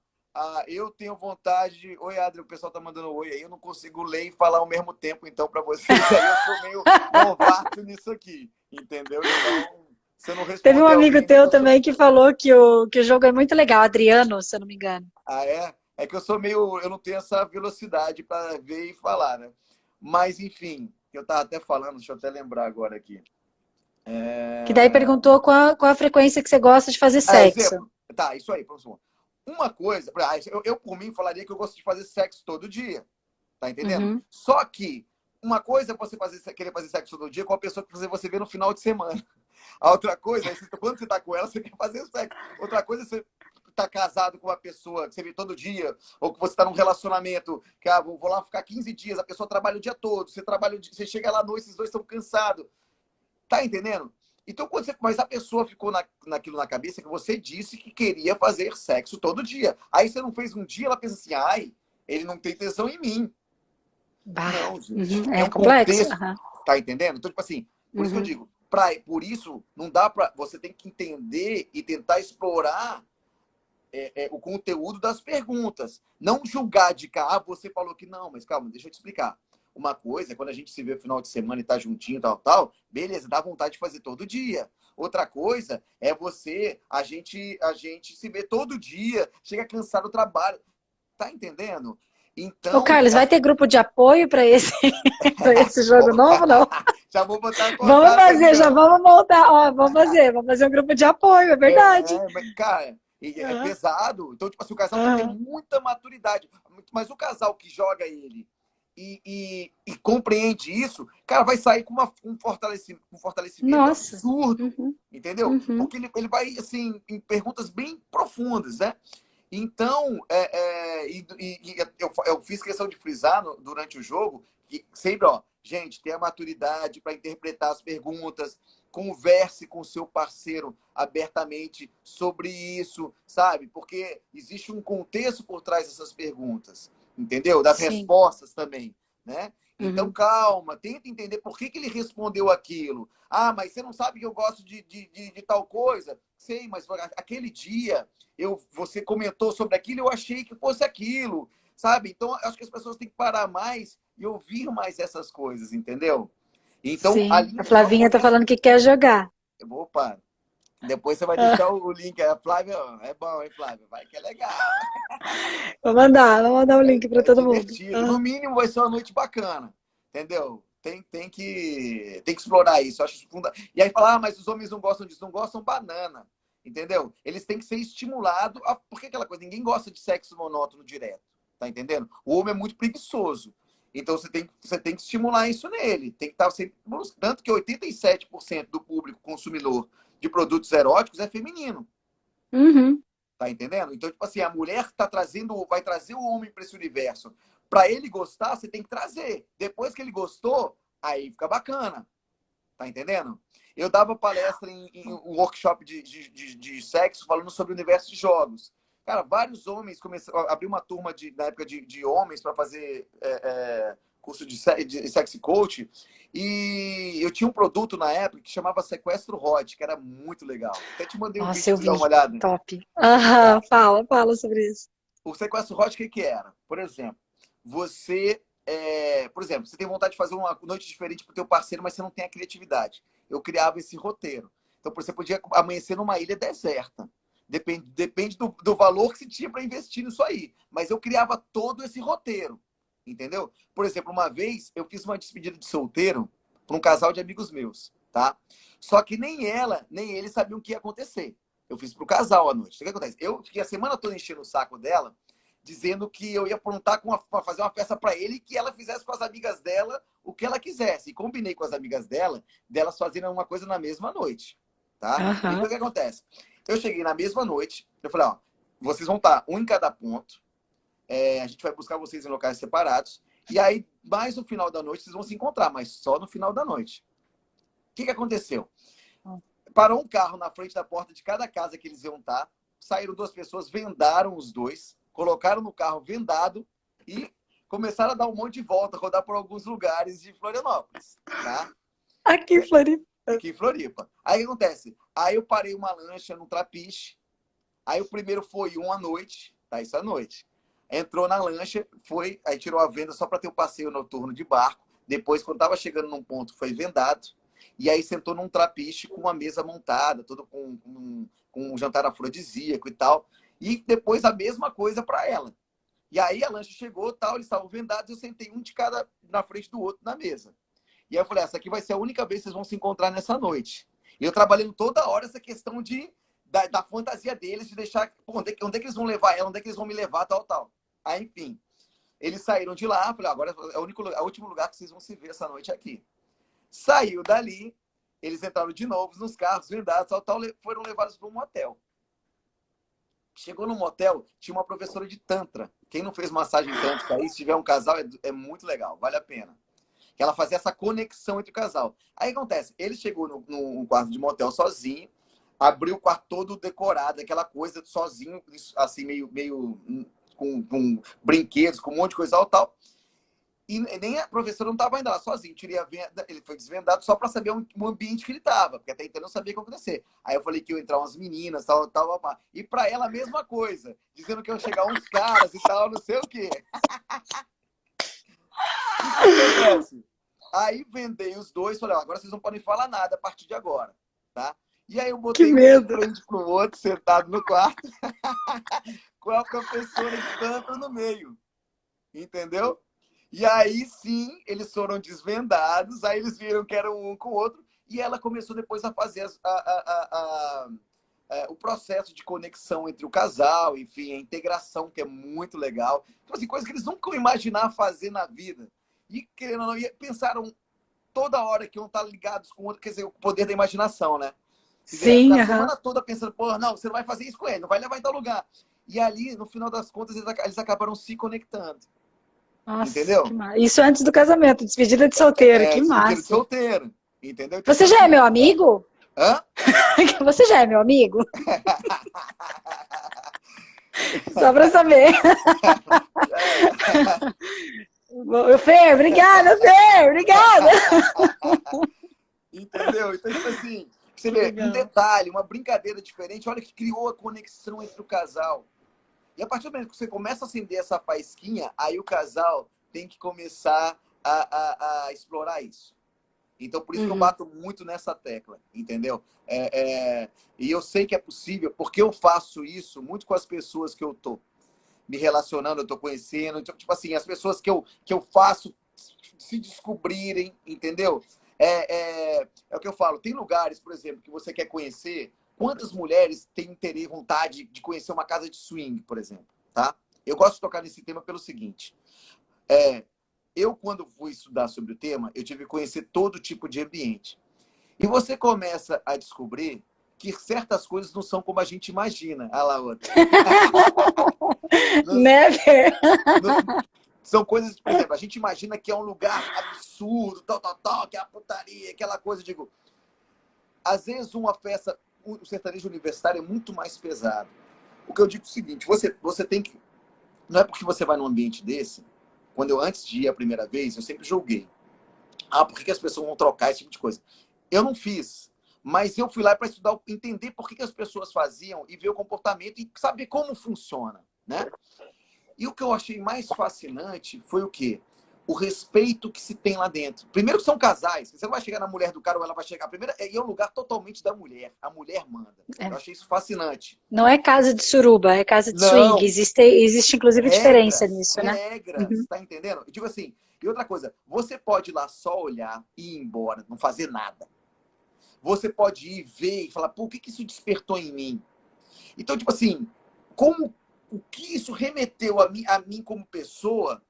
eu tenho vontade de... Oi, Adri, o pessoal tá mandando oi aí, eu não consigo ler e falar ao mesmo tempo, então, para vocês aí eu sou meio novato nisso aqui, entendeu? Então, se eu não Teve um responder amigo alguém, é que teu eu sou... também que falou que o jogo é muito legal, Adriano, se eu não me engano. Ah, é? É que eu sou meio... Eu não tenho essa velocidade para ver e falar, né? Mas, enfim, eu tava até falando, deixa eu até lembrar agora aqui. Que daí perguntou qual a frequência que você gosta de fazer sexo. Exemplo. Tá, isso aí, professor. Uma coisa, eu por mim falaria que eu gosto de fazer sexo todo dia. Tá entendendo? Uhum. Só que uma coisa é você querer fazer sexo todo dia com a pessoa que você vê no final de semana. A outra coisa é quando você tá com ela, você quer fazer sexo. Outra coisa é você tá casado com uma pessoa que você vê todo dia, ou que você tá num relacionamento, que vou lá ficar 15 dias, a pessoa trabalha o dia todo, você trabalha, você chega lá à noite, esses dois estão cansados. Tá entendendo? Então, mas a pessoa ficou naquilo na cabeça que você disse que queria fazer sexo todo dia. Aí você não fez um dia, ela pensa assim, ai, ele não tem tesão em mim. Bah. Não, gente. Uhum. É É um complexo. contexto. Aham. Tá entendendo? Então, tipo assim, por isso que eu Uhum. digo, por isso, não dá pra. Você tem que entender e tentar explorar o conteúdo das perguntas. Não julgar de cá, você falou que não, mas calma, deixa eu te explicar. Uma coisa é quando a gente se vê no final de semana e tá juntinho, tal, tal, beleza, dá vontade de fazer todo dia. Outra coisa é a gente se vê todo dia, chega cansado do trabalho. Tá entendendo? Ô, Então, Carlos, vai ter grupo de apoio para esse, para esse jogo novo, não? já vou botar Vamos contato aí, fazer, já ó. vamos montar, ó, vamos fazer um grupo de apoio, é verdade. Mas, cara, é Aham. pesado. Então, tipo assim, o casal tem que ter Aham. muita maturidade. Mas o casal que joga ele e compreende isso, cara, vai sair com um fortalecimento Nossa. absurdo, Uhum. entendeu? Uhum. Porque ele vai, assim, em perguntas bem profundas, né? Então, eu fiz questão de frisar durante o jogo que sempre, ó, gente, tenha maturidade para interpretar as perguntas, converse com o seu parceiro abertamente sobre isso, sabe? Porque existe um contexto por trás dessas perguntas, entendeu? Das Sim. respostas também, né? Então, Uhum. calma, tenta entender por que ele respondeu aquilo. Ah, mas você não sabe que eu gosto de tal coisa? Sei, mas aquele dia você comentou sobre aquilo e eu achei que fosse aquilo, sabe? Então, acho que as pessoas têm que parar mais e ouvir mais essas coisas, entendeu? Então, a Sim. A linha de jogo Flavinha tá começa. falando que quer jogar. Opa, depois você vai deixar Ah, o link. A Flávia, é bom, hein, Flávia? Vai que é legal. vou mandar o link para É todo mundo. divertido. Ah, No mínimo, vai ser uma noite bacana, entendeu? Tem que explorar isso. Eu acho isso E aí falar, ah, mas os homens não gostam disso, não gostam banana, entendeu? Eles têm que ser estimulados. Porque aquela coisa, ninguém gosta de sexo monótono direto, tá entendendo? O homem é muito preguiçoso. Então você tem que estimular isso nele. Tem que estar sempre. Tanto que 87% do público consumidor de produtos eróticos é feminino. uhum. Tá entendendo? Então, tipo assim, a mulher vai trazer o homem para esse universo. Para ele gostar, você tem que trazer. Depois que ele gostou, aí fica bacana. Tá entendendo? Eu dava palestra em um workshop de sexo falando sobre o universo de jogos. Cara, vários homens começaram. Abri uma turma na época de homens para fazer curso de sex coach. E eu tinha um produto na época que chamava Sequestro Hot, que era muito legal. Até te mandei um vídeo Nossa, eu pra você dar uma vi. olhada. Top. Aham, Tá? fala sobre isso. O sequestro hot, o que era? Por exemplo, você tem vontade de fazer uma noite diferente para o teu parceiro, mas você não tem a criatividade. Eu criava esse roteiro. Então, você podia amanhecer numa ilha deserta. Depende do valor que se tinha para investir nisso aí. Mas eu criava todo esse roteiro. Entendeu? Por exemplo, uma vez eu fiz uma despedida de solteiro para um casal de amigos meus, tá? Só que nem ela, nem ele sabiam o que ia acontecer. Eu fiz pro casal à noite. O que acontece? Eu fiquei a semana toda enchendo o saco dela, dizendo que eu ia aprontar para fazer uma festa para ele e que ela fizesse com as amigas dela o que ela quisesse. E combinei com as amigas dela, delas fazerem uma coisa na mesma noite, tá? Então o Aham. que acontece? Eu cheguei na mesma noite, eu falei, ó, vocês vão estar um em cada ponto, a gente vai buscar vocês em locais separados, e aí, mais no final da noite, vocês vão se encontrar, mas só no final da noite. O que aconteceu? Parou um carro na frente da porta de cada casa que eles iam estar. Saíram duas pessoas, vendaram os dois, colocaram no carro vendado e começaram a dar um monte de volta, rodar por alguns lugares de Florianópolis, tá? Aqui em Floripa. Aqui em Floripa. Aí o que acontece? Aí eu parei uma lancha no Trapiche. Aí o primeiro foi à noite, tá? Isso à noite. Entrou na lancha, aí tirou a venda só para ter o passeio noturno de barco. Depois, quando estava chegando num ponto, foi vendado. E aí sentou num trapiche com uma mesa montada, tudo com um jantar afrodisíaco e tal. E depois a mesma coisa para ela. E aí a lancha chegou, tal, eles estavam vendados, eu sentei um de cada na frente do outro na mesa. E aí eu falei, essa aqui vai ser a única vez que vocês vão se encontrar nessa noite. E eu trabalhando toda hora essa questão da fantasia deles, de deixar, pô, onde é que eles vão levar ela, onde é que eles vão me levar, tal, tal. Aí, enfim, eles saíram de lá, falei, agora é o último lugar que vocês vão se ver essa noite aqui. Saiu dali, eles entraram de novo nos carros, vendados, tal, foram levados para um motel. Chegou no motel, tinha uma professora de Tantra. Quem não fez massagem tântrica aí, se tiver um casal, é muito legal, vale a pena. Que ela fazia essa conexão entre o casal. Aí acontece, ele chegou no quarto de motel sozinho, abriu o quarto todo decorado, aquela coisa sozinho, assim, meio com brinquedos, com um monte de coisa e tal. E nem a professora não estava ainda lá sozinho. Ele foi desvendado só para saber o ambiente que ele estava, porque até então não sabia o que ia acontecer. Aí eu falei que iam entrar umas meninas, tal. E para ela a mesma coisa, dizendo que iam chegar uns caras e tal, não sei o quê. E o que acontece? Aí vendei os dois, falei, ó, agora vocês não podem falar nada a partir de agora, tá? E aí eu Que botei um de medo. frente pro outro, sentado no quarto, com a professora de tanto no meio, entendeu? E aí sim, eles foram desvendados, aí eles viram que era um com o outro, e ela começou depois a fazer o processo de conexão entre o casal, enfim, a integração, que é muito legal. Então, assim, coisas que eles nunca iam imaginar fazer na vida. E, querendo ou não, pensaram toda hora que iam estar ligados com o outro, quer dizer, o poder da imaginação, né? Quer dizer, Sim, ficar a aham. semana toda pensando, pô, não, você não vai fazer isso com ele, não vai levar em tal lugar. E ali, no final das contas, eles acabaram se conectando, Nossa, que entendeu? massa. Isso antes do casamento, despedida de solteiro, que Despedida de massa. solteiro, entendeu? Então, tipo Você já é assim, meu amigo? hã? Você já é meu amigo? Só pra saber. Fê, obrigada, Fê, obrigada. Entendeu? Então, tipo assim, você Que vê, um legal. detalhe, uma brincadeira diferente, olha que criou a conexão entre o casal. E a partir do momento que você começa a acender essa faísquinha, aí o casal tem que começar a explorar isso. Então, por isso que eu Uhum. bato muito nessa tecla, entendeu? E eu sei que é possível, porque eu faço isso muito com as pessoas que eu tô me relacionando, eu tô conhecendo. Então, tipo assim, as pessoas que eu faço se descobrirem, entendeu? É o que eu falo. Tem lugares, por exemplo, que você quer conhecer. Quantas mulheres têm interesse, vontade de conhecer uma casa de swing, por exemplo, tá? Eu gosto de tocar nesse tema pelo seguinte. Eu, quando fui estudar sobre o tema, eu tive que conhecer todo tipo de ambiente. E você começa a descobrir que certas coisas não são como a gente imagina. Ah lá, outra. Não, Né, Fê? não, são coisas, por exemplo, a gente imagina que é um lugar absurdo, tal, tal, tal, que é a putaria, aquela coisa. Eu digo, às vezes uma festa, o sertanejo universitário é muito mais pesado. O que eu digo é o seguinte, você tem que... Não é porque você vai num ambiente desse, quando eu antes de ir a primeira vez, eu sempre julguei. Ah, por que as pessoas vão trocar esse tipo de coisa? Eu não fiz, mas eu fui lá para estudar, entender por que as pessoas faziam e ver o comportamento e saber como funciona, né? E o que eu achei mais fascinante foi o quê? O respeito que se tem lá dentro. Primeiro que são casais. Você não vai chegar na mulher do cara ou ela vai chegar primeiro. É um lugar totalmente da mulher. A mulher manda. Eu É. achei isso fascinante. Não é casa de suruba, é casa de swing. Não. Existe inclusive diferença Regras. nisso, né? Regras. Uhum. Tá entendendo? Eu digo assim. E outra coisa. Você pode ir lá só olhar e ir embora. Não fazer nada. Você pode ir ver e falar, pô, o que isso despertou em mim? Então, tipo assim, como o que isso remeteu a mim como pessoa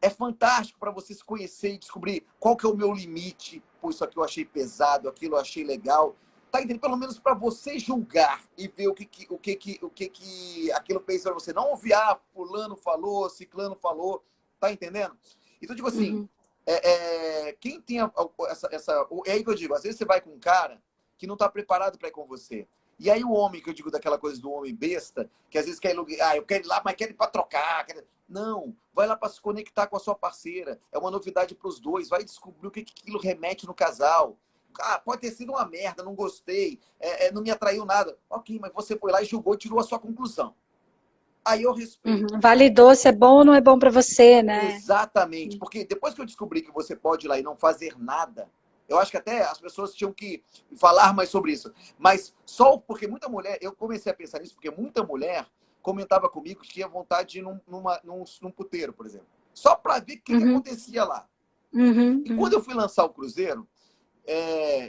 é fantástico para você se conhecer e descobrir qual que é o meu limite. Pô, isso aqui eu achei pesado, aquilo eu achei legal. Tá entendendo? Pelo menos para você julgar e ver o que aquilo fez para você. Não ouvir, fulano falou, ciclano falou. Tá entendendo? Então, tipo assim, Uhum. quem tem é aí que eu digo, às vezes você vai com um cara que não tá preparado para ir com você. E aí o homem, que eu digo daquela coisa do homem besta, que às vezes quer ir, eu quero ir lá, mas quero ir para trocar. Não, vai lá para se conectar com a sua parceira. É uma novidade para os dois. Vai descobrir o que aquilo remete no casal. Pode ter sido uma merda, não gostei, não me atraiu nada. Ok, mas você foi lá e julgou e tirou a sua conclusão. Aí eu respeito. Uhum. Validou se é bom ou não é bom para você, né? Exatamente, porque depois que eu descobri que você pode ir lá e não fazer nada, eu acho que até as pessoas tinham que falar mais sobre isso. Mas só porque muita mulher, eu comecei a pensar nisso porque muita mulher comentava comigo que tinha vontade de ir num puteiro, por exemplo. Só para ver o que Uhum. acontecia lá. Uhum. E quando Uhum. eu fui lançar o Cruzeiro,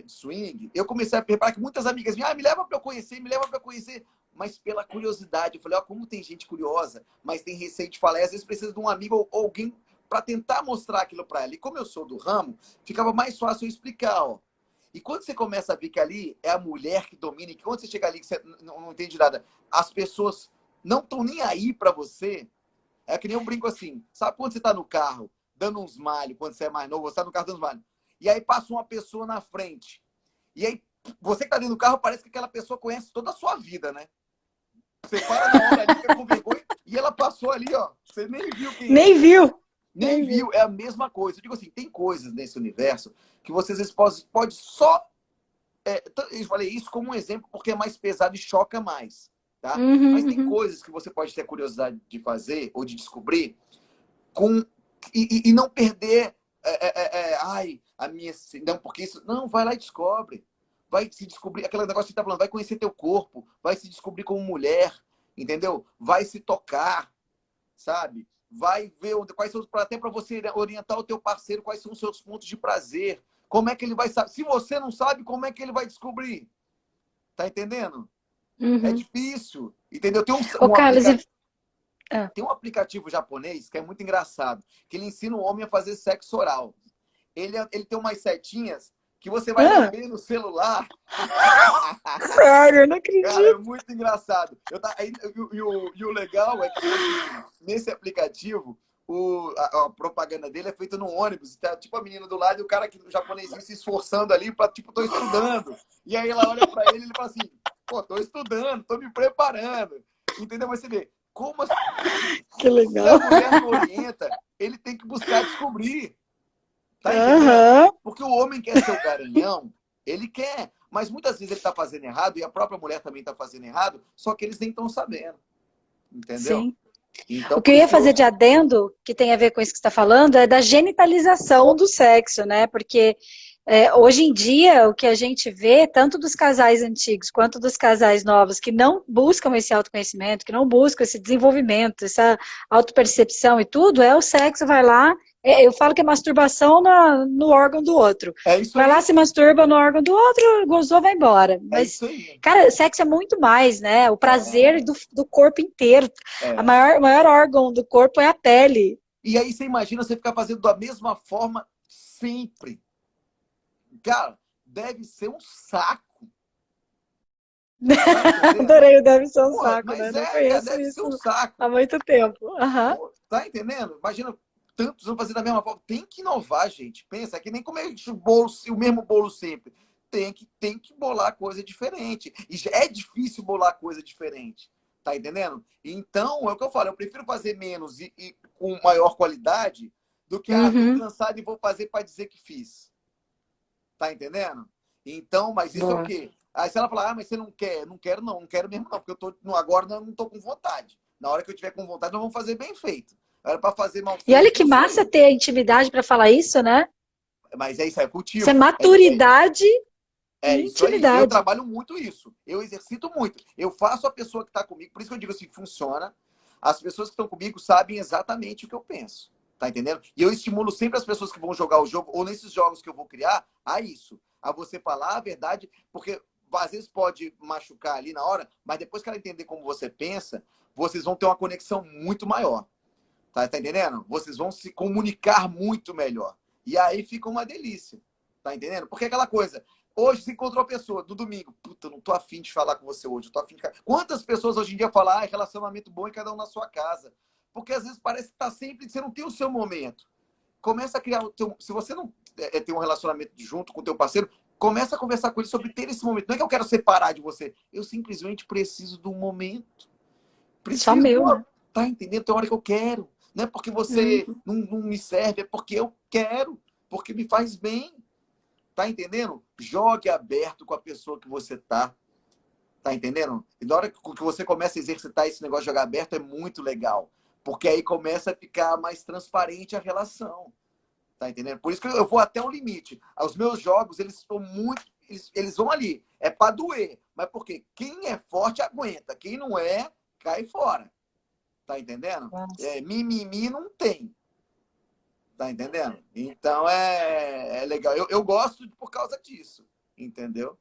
de swing, eu comecei a reparar que muitas amigas me leva para eu conhecer, me leva para eu conhecer, mas pela curiosidade. Eu falei, ó, como tem gente curiosa, mas tem receio de falar, e às vezes precisa de um amigo ou alguém para tentar mostrar aquilo para ela. E como eu sou do ramo, ficava mais fácil eu explicar, ó. E quando você começa a ver que ali é a mulher que domina, e que quando você chega ali que você não entende nada, as pessoas não estão nem aí para você, é que nem eu brinco assim, sabe quando você está no carro, dando uns malhos, quando você é mais novo, você está no carro dando uns malhos, e aí passa uma pessoa na frente, e aí você que está dentro do carro, parece que aquela pessoa conhece toda a sua vida, né? Você para na hora ali, fica com vergonha, e ela passou ali, ó, você nem viu quem é. Nem viu, Nem nem viu. viu, é a mesma coisa. Eu digo assim, tem coisas nesse universo que você às vezes pode só... eu falei isso como um exemplo porque é mais pesado e choca mais, tá? Mas Uhum, tem uhum. coisas que você pode ter curiosidade de fazer ou de descobrir com e não perder ai, a minha... Não, porque isso... Não, vai lá e descobre. Vai se descobrir, aquele negócio que você tá falando, vai conhecer teu corpo, vai se descobrir como mulher, entendeu? Vai se tocar, sabe? Vai ver quais são, até para você orientar o teu parceiro, quais são os seus pontos de prazer. Como é que ele vai saber? Se você não sabe, como é que ele vai descobrir? Tá entendendo? É Uhum. difícil, entendeu? Tem Ô, um Carlos, aplicativo. Ah. Tem um aplicativo japonês que é muito engraçado, que ele ensina o homem a fazer sexo oral. Ele tem umas setinhas que você vai Ah, lamber no celular. sério, eu não Cara, é acredito. muito engraçado. E o legal é que, tipo assim, nesse aplicativo, a propaganda dele é feita no ônibus. Tá, tipo a menina do lado e o cara aqui, o japonesinho se esforçando ali para, tipo, tô estudando. E aí ela olha para ele e ele fala assim, pô, tô estudando, tô me preparando. Entendeu? Mas você vê, como Que se a legal. mulher não orienta, ele tem que buscar descobrir. Tá entendendo? Aham, Porque o homem quer ser o garanhão, ele quer. Mas muitas vezes ele está fazendo errado e a própria mulher também está fazendo errado, só que eles nem estão sabendo. Entendeu? sim. Então, O que por eu ia isso que fazer eu. de adendo, que tem a ver com isso que você está falando, é da genitalização do sexo, né? Porque hoje em dia, o que a gente vê, tanto dos casais antigos quanto dos casais novos, que não buscam esse autoconhecimento, que não buscam esse desenvolvimento, essa autopercepção e tudo, é o sexo, vai lá. Eu falo que é masturbação no órgão do outro. É isso Vai lá, aí. se masturba no órgão do outro, gozou, vai embora. É Mas, isso aí. cara, sexo é muito mais, né? O prazer É, do corpo inteiro. é. O maior órgão do corpo é a pele. E aí você imagina você ficar fazendo da mesma forma sempre. Cara, deve ser um saco. Tá entendendo? Adorei, deve ser um Porra, saco, né? mas Não cara, conheço deve ser isso um saco. há muito tempo. Aham. Pô, tá entendendo? Imagina tantos anos fazendo da mesma forma. Tem que inovar, gente. Pensa, é que nem comer o mesmo bolo sempre. Tem que bolar coisa diferente. E já é difícil bolar coisa diferente. Tá entendendo? Então, é o que eu falo, eu prefiro fazer menos e com maior qualidade do que, tô Uhum. cansado e vou fazer para dizer que fiz. Tá entendendo? Então, mas isso é o Boa. quê? Aí se ela falar, mas você não quer? Não quero, não. Não quero mesmo, não. Porque agora não tô com vontade. Na hora que eu tiver com vontade, nós vamos fazer bem feito. Era para fazer mal E olha feito, que não sou massa eu. ter a intimidade para falar isso, né? Mas é isso aí, é Isso é cultivo. maturidade É e isso aí. Eu intimidade. trabalho muito isso. Eu exercito muito. Eu faço a pessoa que está comigo. Por isso que eu digo assim, funciona. As pessoas que estão comigo sabem exatamente o que eu penso. Tá entendendo? E eu estimulo sempre as pessoas que vão jogar o jogo, ou nesses jogos que eu vou criar, a isso. A você falar a verdade, porque às vezes pode machucar ali na hora, mas depois que ela entender como você pensa, vocês vão ter uma conexão muito maior. Tá entendendo? Vocês vão se comunicar muito melhor. E aí fica uma delícia. Tá entendendo? Porque é aquela coisa, hoje se encontrou a pessoa no domingo, puta, não tô afim de falar com você hoje, eu tô afim de... Quantas pessoas hoje em dia falam, relacionamento bom e cada um na sua casa? Porque às vezes parece que tá sempre, você não tem o seu momento. Começa a criar o teu... Se você não tem um relacionamento junto com o teu parceiro, começa a conversar com ele sobre ter esse momento. Não é que eu quero separar de você, eu simplesmente preciso de um momento. Só Preciso de meu, uma... né? Tá entendendo? Tem hora que eu quero. Não é porque você Uhum. não me serve, é porque eu quero, porque me faz bem. Tá entendendo? Jogue aberto com a pessoa que você tá. Tá entendendo? E na hora que você começa a exercitar esse negócio de jogar aberto, é muito legal. Porque aí começa a ficar mais transparente a relação. Tá entendendo? Por isso que eu vou até o limite. Os meus jogos, eles estão muito. Eles vão ali. É para doer. Mas porque quem é forte aguenta. Quem não é, cai fora. Tá entendendo? Nossa. Mimimi não tem. Tá entendendo? Então é legal. Eu gosto por causa disso. Entendeu?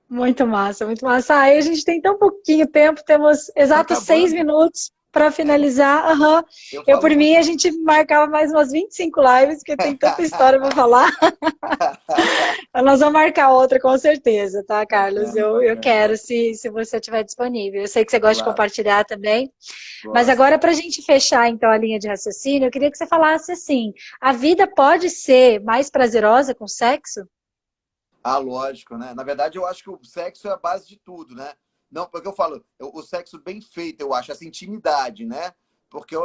Muito massa, muito massa. Aí a gente tem tão pouquinho tempo, temos Tá exatos 6 acabando. minutos para É, finalizar. Aham. eu Eu, falo por mim, muito. a gente marcava mais umas 25 lives, porque tem tanta história para falar. Nós vamos marcar outra com certeza, tá, Carlos? Bacana, Eu bacana. quero, se você estiver disponível. Eu sei que você gosta de Claro, compartilhar também. Mas gosto. agora, para a gente fechar, então, a linha de raciocínio, eu queria que você falasse assim: a vida pode ser mais prazerosa com sexo? Ah, lógico, né? Na verdade, eu acho que o sexo é a base de tudo, né? Não, porque eu falo, o sexo bem feito, eu acho, essa intimidade, né? Porque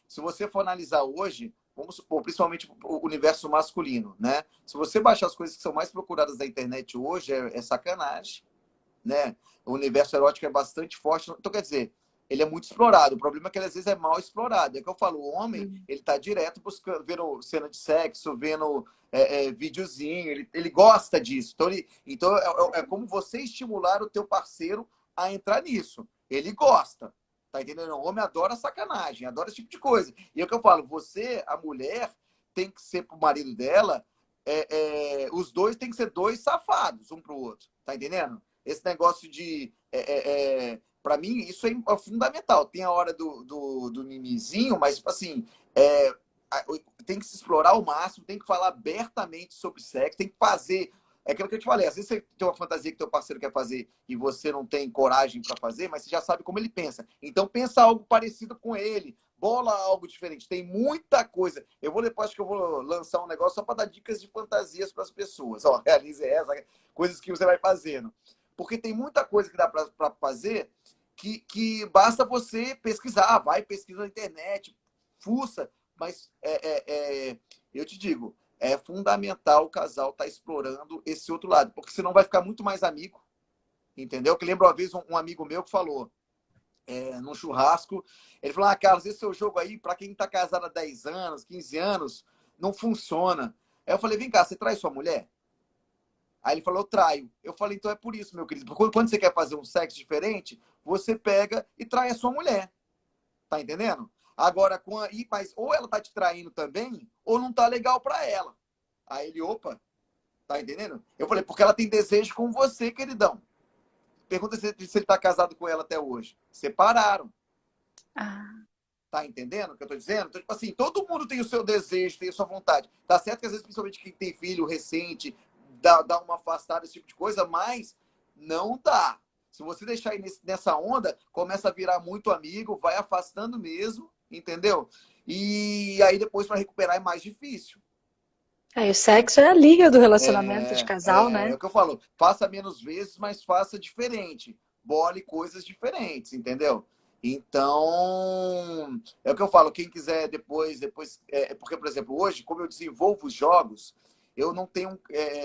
se você for analisar hoje, vamos supor, principalmente o universo masculino, né? Se você baixar as coisas que são mais procuradas na internet hoje, é sacanagem, né? O universo erótico é bastante forte. Então, quer dizer, ele é muito explorado. O problema é que ele, às vezes, é mal explorado. É que eu falo, o homem, ele tá direto buscando, vendo cena de sexo, vendo videozinho, ele gosta disso. Então é como você estimular o teu parceiro a entrar nisso. Ele gosta. Tá entendendo? O homem adora sacanagem, adora esse tipo de coisa. E é o que eu falo, você, a mulher, tem que ser pro marido dela, os dois tem que ser dois safados, um pro outro. Tá entendendo? Esse negócio de para mim, isso é fundamental. Tem a hora do mimizinho, mas, tipo assim, tem que se explorar ao máximo, tem que falar abertamente sobre sexo, tem que fazer. É aquilo que eu te falei, às vezes você tem uma fantasia que teu parceiro quer fazer e você não tem coragem para fazer, mas você já sabe como ele pensa. Então pensa algo parecido com ele, bola algo diferente. Tem muita coisa. Eu vou depois que eu vou lançar um negócio só para dar dicas de fantasias para as pessoas. Ó, realize essa, coisas que você vai fazendo. Porque tem muita coisa que dá para fazer que basta você pesquisar, vai pesquisa na internet, fuça, mas eu te digo, é fundamental o casal estar explorando esse outro lado, porque senão vai ficar muito mais amigo, entendeu? Que lembro uma vez um amigo meu que falou, num churrasco, ele falou, Carlos, esse seu jogo aí, para quem está casado há 10 anos, 15 anos, não funciona. Aí eu falei, vem cá, você trai sua mulher? Aí ele falou, eu traio. Eu falei, então é por isso, meu querido. Quando você quer fazer um sexo diferente, você pega e trai a sua mulher. Tá entendendo? Agora, mas ou ela tá te traindo também, ou não tá legal pra ela. Aí ele, opa, tá entendendo? Eu falei, porque ela tem desejo com você, queridão. Pergunta se ele tá casado com ela até hoje. Separaram. Tá entendendo o que eu tô dizendo? Então, tipo assim, todo mundo tem o seu desejo, tem a sua vontade. Tá certo que às vezes, principalmente quem tem filho recente, dá uma afastada, esse tipo de coisa, mas não dá. Se você deixar aí nessa onda, começa a virar muito amigo, vai afastando mesmo, entendeu? E aí depois para recuperar é mais difícil. O sexo é a liga do relacionamento de casal, né? É o que eu falo, faça menos vezes, mas faça diferente. Bole coisas diferentes, entendeu? Então, é o que eu falo, quem quiser depois porque, por exemplo, hoje, como eu desenvolvo os jogos, eu não tenho.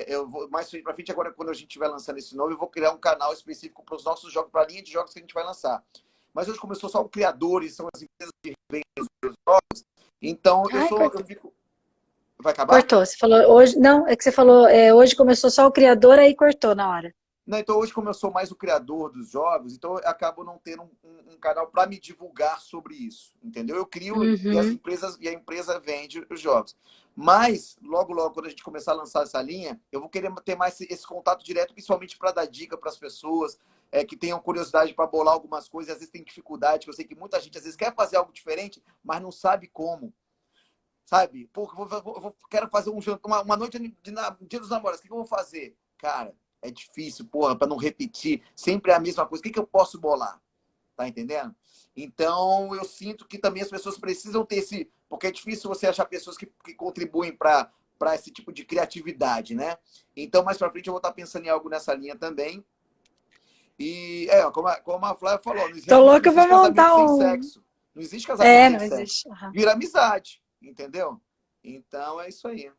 Eu vou mais para frente agora, quando a gente estiver lançando esse novo, eu vou criar um canal específico para os nossos jogos, para a linha de jogos que a gente vai lançar. Mas hoje começou só o criadores, são as empresas que vendem os jogos. Então, eu fico. Vai acabar? Cortou. Você falou hoje. Não, é que você falou, hoje começou só o criador, aí cortou na hora. Não, então hoje, como eu sou mais o criador dos jogos, então eu acabo não tendo um canal para me divulgar sobre isso, entendeu? Eu crio e a empresa vende os jogos. Mas, logo, quando a gente começar a lançar essa linha, eu vou querer ter mais esse contato direto, principalmente para dar dica para as pessoas que tenham curiosidade para bolar algumas coisas, às vezes tem dificuldade, que eu sei que muita gente às vezes quer fazer algo diferente, mas não sabe como. Sabe? Pô, quero fazer uma noite de Dia dos Namorados, o que eu vou fazer? Cara, é difícil, porra, para não repetir sempre a mesma coisa. O que eu posso bolar? Tá entendendo? Então, eu sinto que também as pessoas precisam ter esse... Porque é difícil você achar pessoas que contribuem para esse tipo de criatividade, né? Então, mais para frente, eu vou estar pensando em algo nessa linha também. E, como a Flávia falou, não existe, Tô louca pra casamento montar sem sexo. Não existe casamento sem sexo. Vira amizade, entendeu? Então, é isso aí.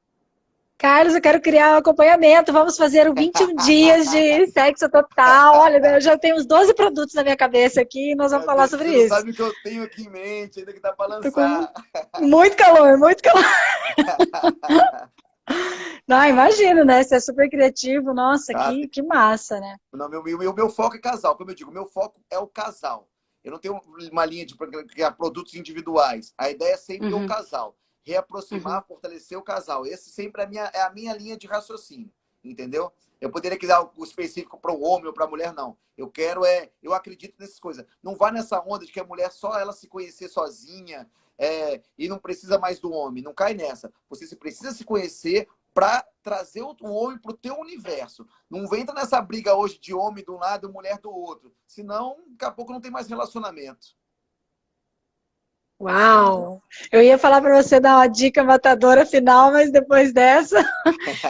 Carlos, eu quero criar um acompanhamento. Vamos fazer 21 dias de sexo total. Olha, eu já tenho uns 12 produtos na minha cabeça aqui e nós vamos falar sobre isso. Você sabe o que eu tenho aqui em mente, ainda que dá para lançar. Muito calor, muito calor. Não, imagino, né? Você é super criativo. Nossa, que massa, né? Não, meu foco é casal. Como eu digo, meu foco é o casal. Eu não tenho uma linha de produtos individuais. A ideia é sempre o casal. Reaproximar, fortalecer o casal. Esse sempre é a minha linha de raciocínio, entendeu? Eu poderia criar algo específico para o homem ou para a mulher, não. Eu acredito nessas coisas. Não vá nessa onda de que a mulher só ela se conhecer sozinha e não precisa mais do homem. Não cai nessa. Você precisa se conhecer para trazer o homem para o teu universo. Não entra nessa briga hoje de homem de um lado e mulher do outro. Senão, daqui a pouco não tem mais relacionamento. Uau! Eu ia falar para você dar uma dica matadora final, mas depois dessa,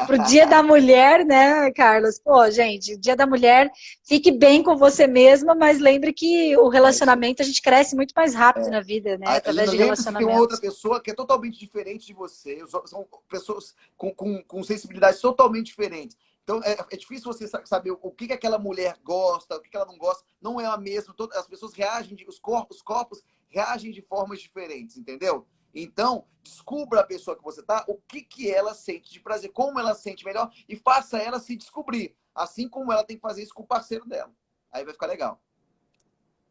pro Dia da Mulher, né, Carlos? Pô, gente, Dia da Mulher, fique bem com você mesma, mas lembre que o relacionamento a gente cresce muito mais rápido na vida, né? Através de relacionamento. Tem uma outra pessoa que é totalmente diferente de você. São pessoas com sensibilidades totalmente diferentes. Então, é difícil você saber o que aquela mulher gosta, o que ela não gosta. Não é a mesma. As pessoas reagem, os corpos reagem de formas diferentes, entendeu? Então, descubra a pessoa que você tá, o que ela sente de prazer, como ela sente melhor e faça ela se descobrir. Assim como ela tem que fazer isso com o parceiro dela. Aí vai ficar legal.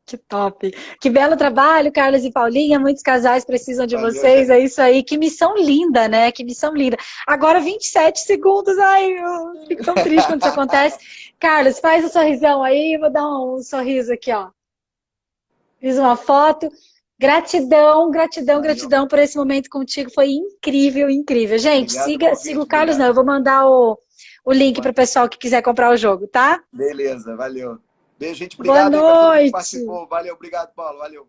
Que top. Que belo trabalho, Carlos e Paulinha. Muitos casais precisam de vocês. É isso aí. Que missão linda, né? Que missão linda. Agora 27 segundos. Ai, eu fico tão triste quando isso acontece. Carlos, faz um sorrisão aí. Eu vou dar um sorriso aqui, ó. Fiz uma foto. Gratidão, gratidão, Valeu. gratidão por esse momento contigo. Foi incrível, incrível. Gente, Obrigado pelo siga o convite, Carlos, não. obrigado. Eu vou mandar o link para o pessoal que quiser comprar o jogo, tá? Beleza, valeu. Beijo, gente. Boa Obrigado aí para todo mundo que noite. participou. Valeu, obrigado, Paulo. Valeu.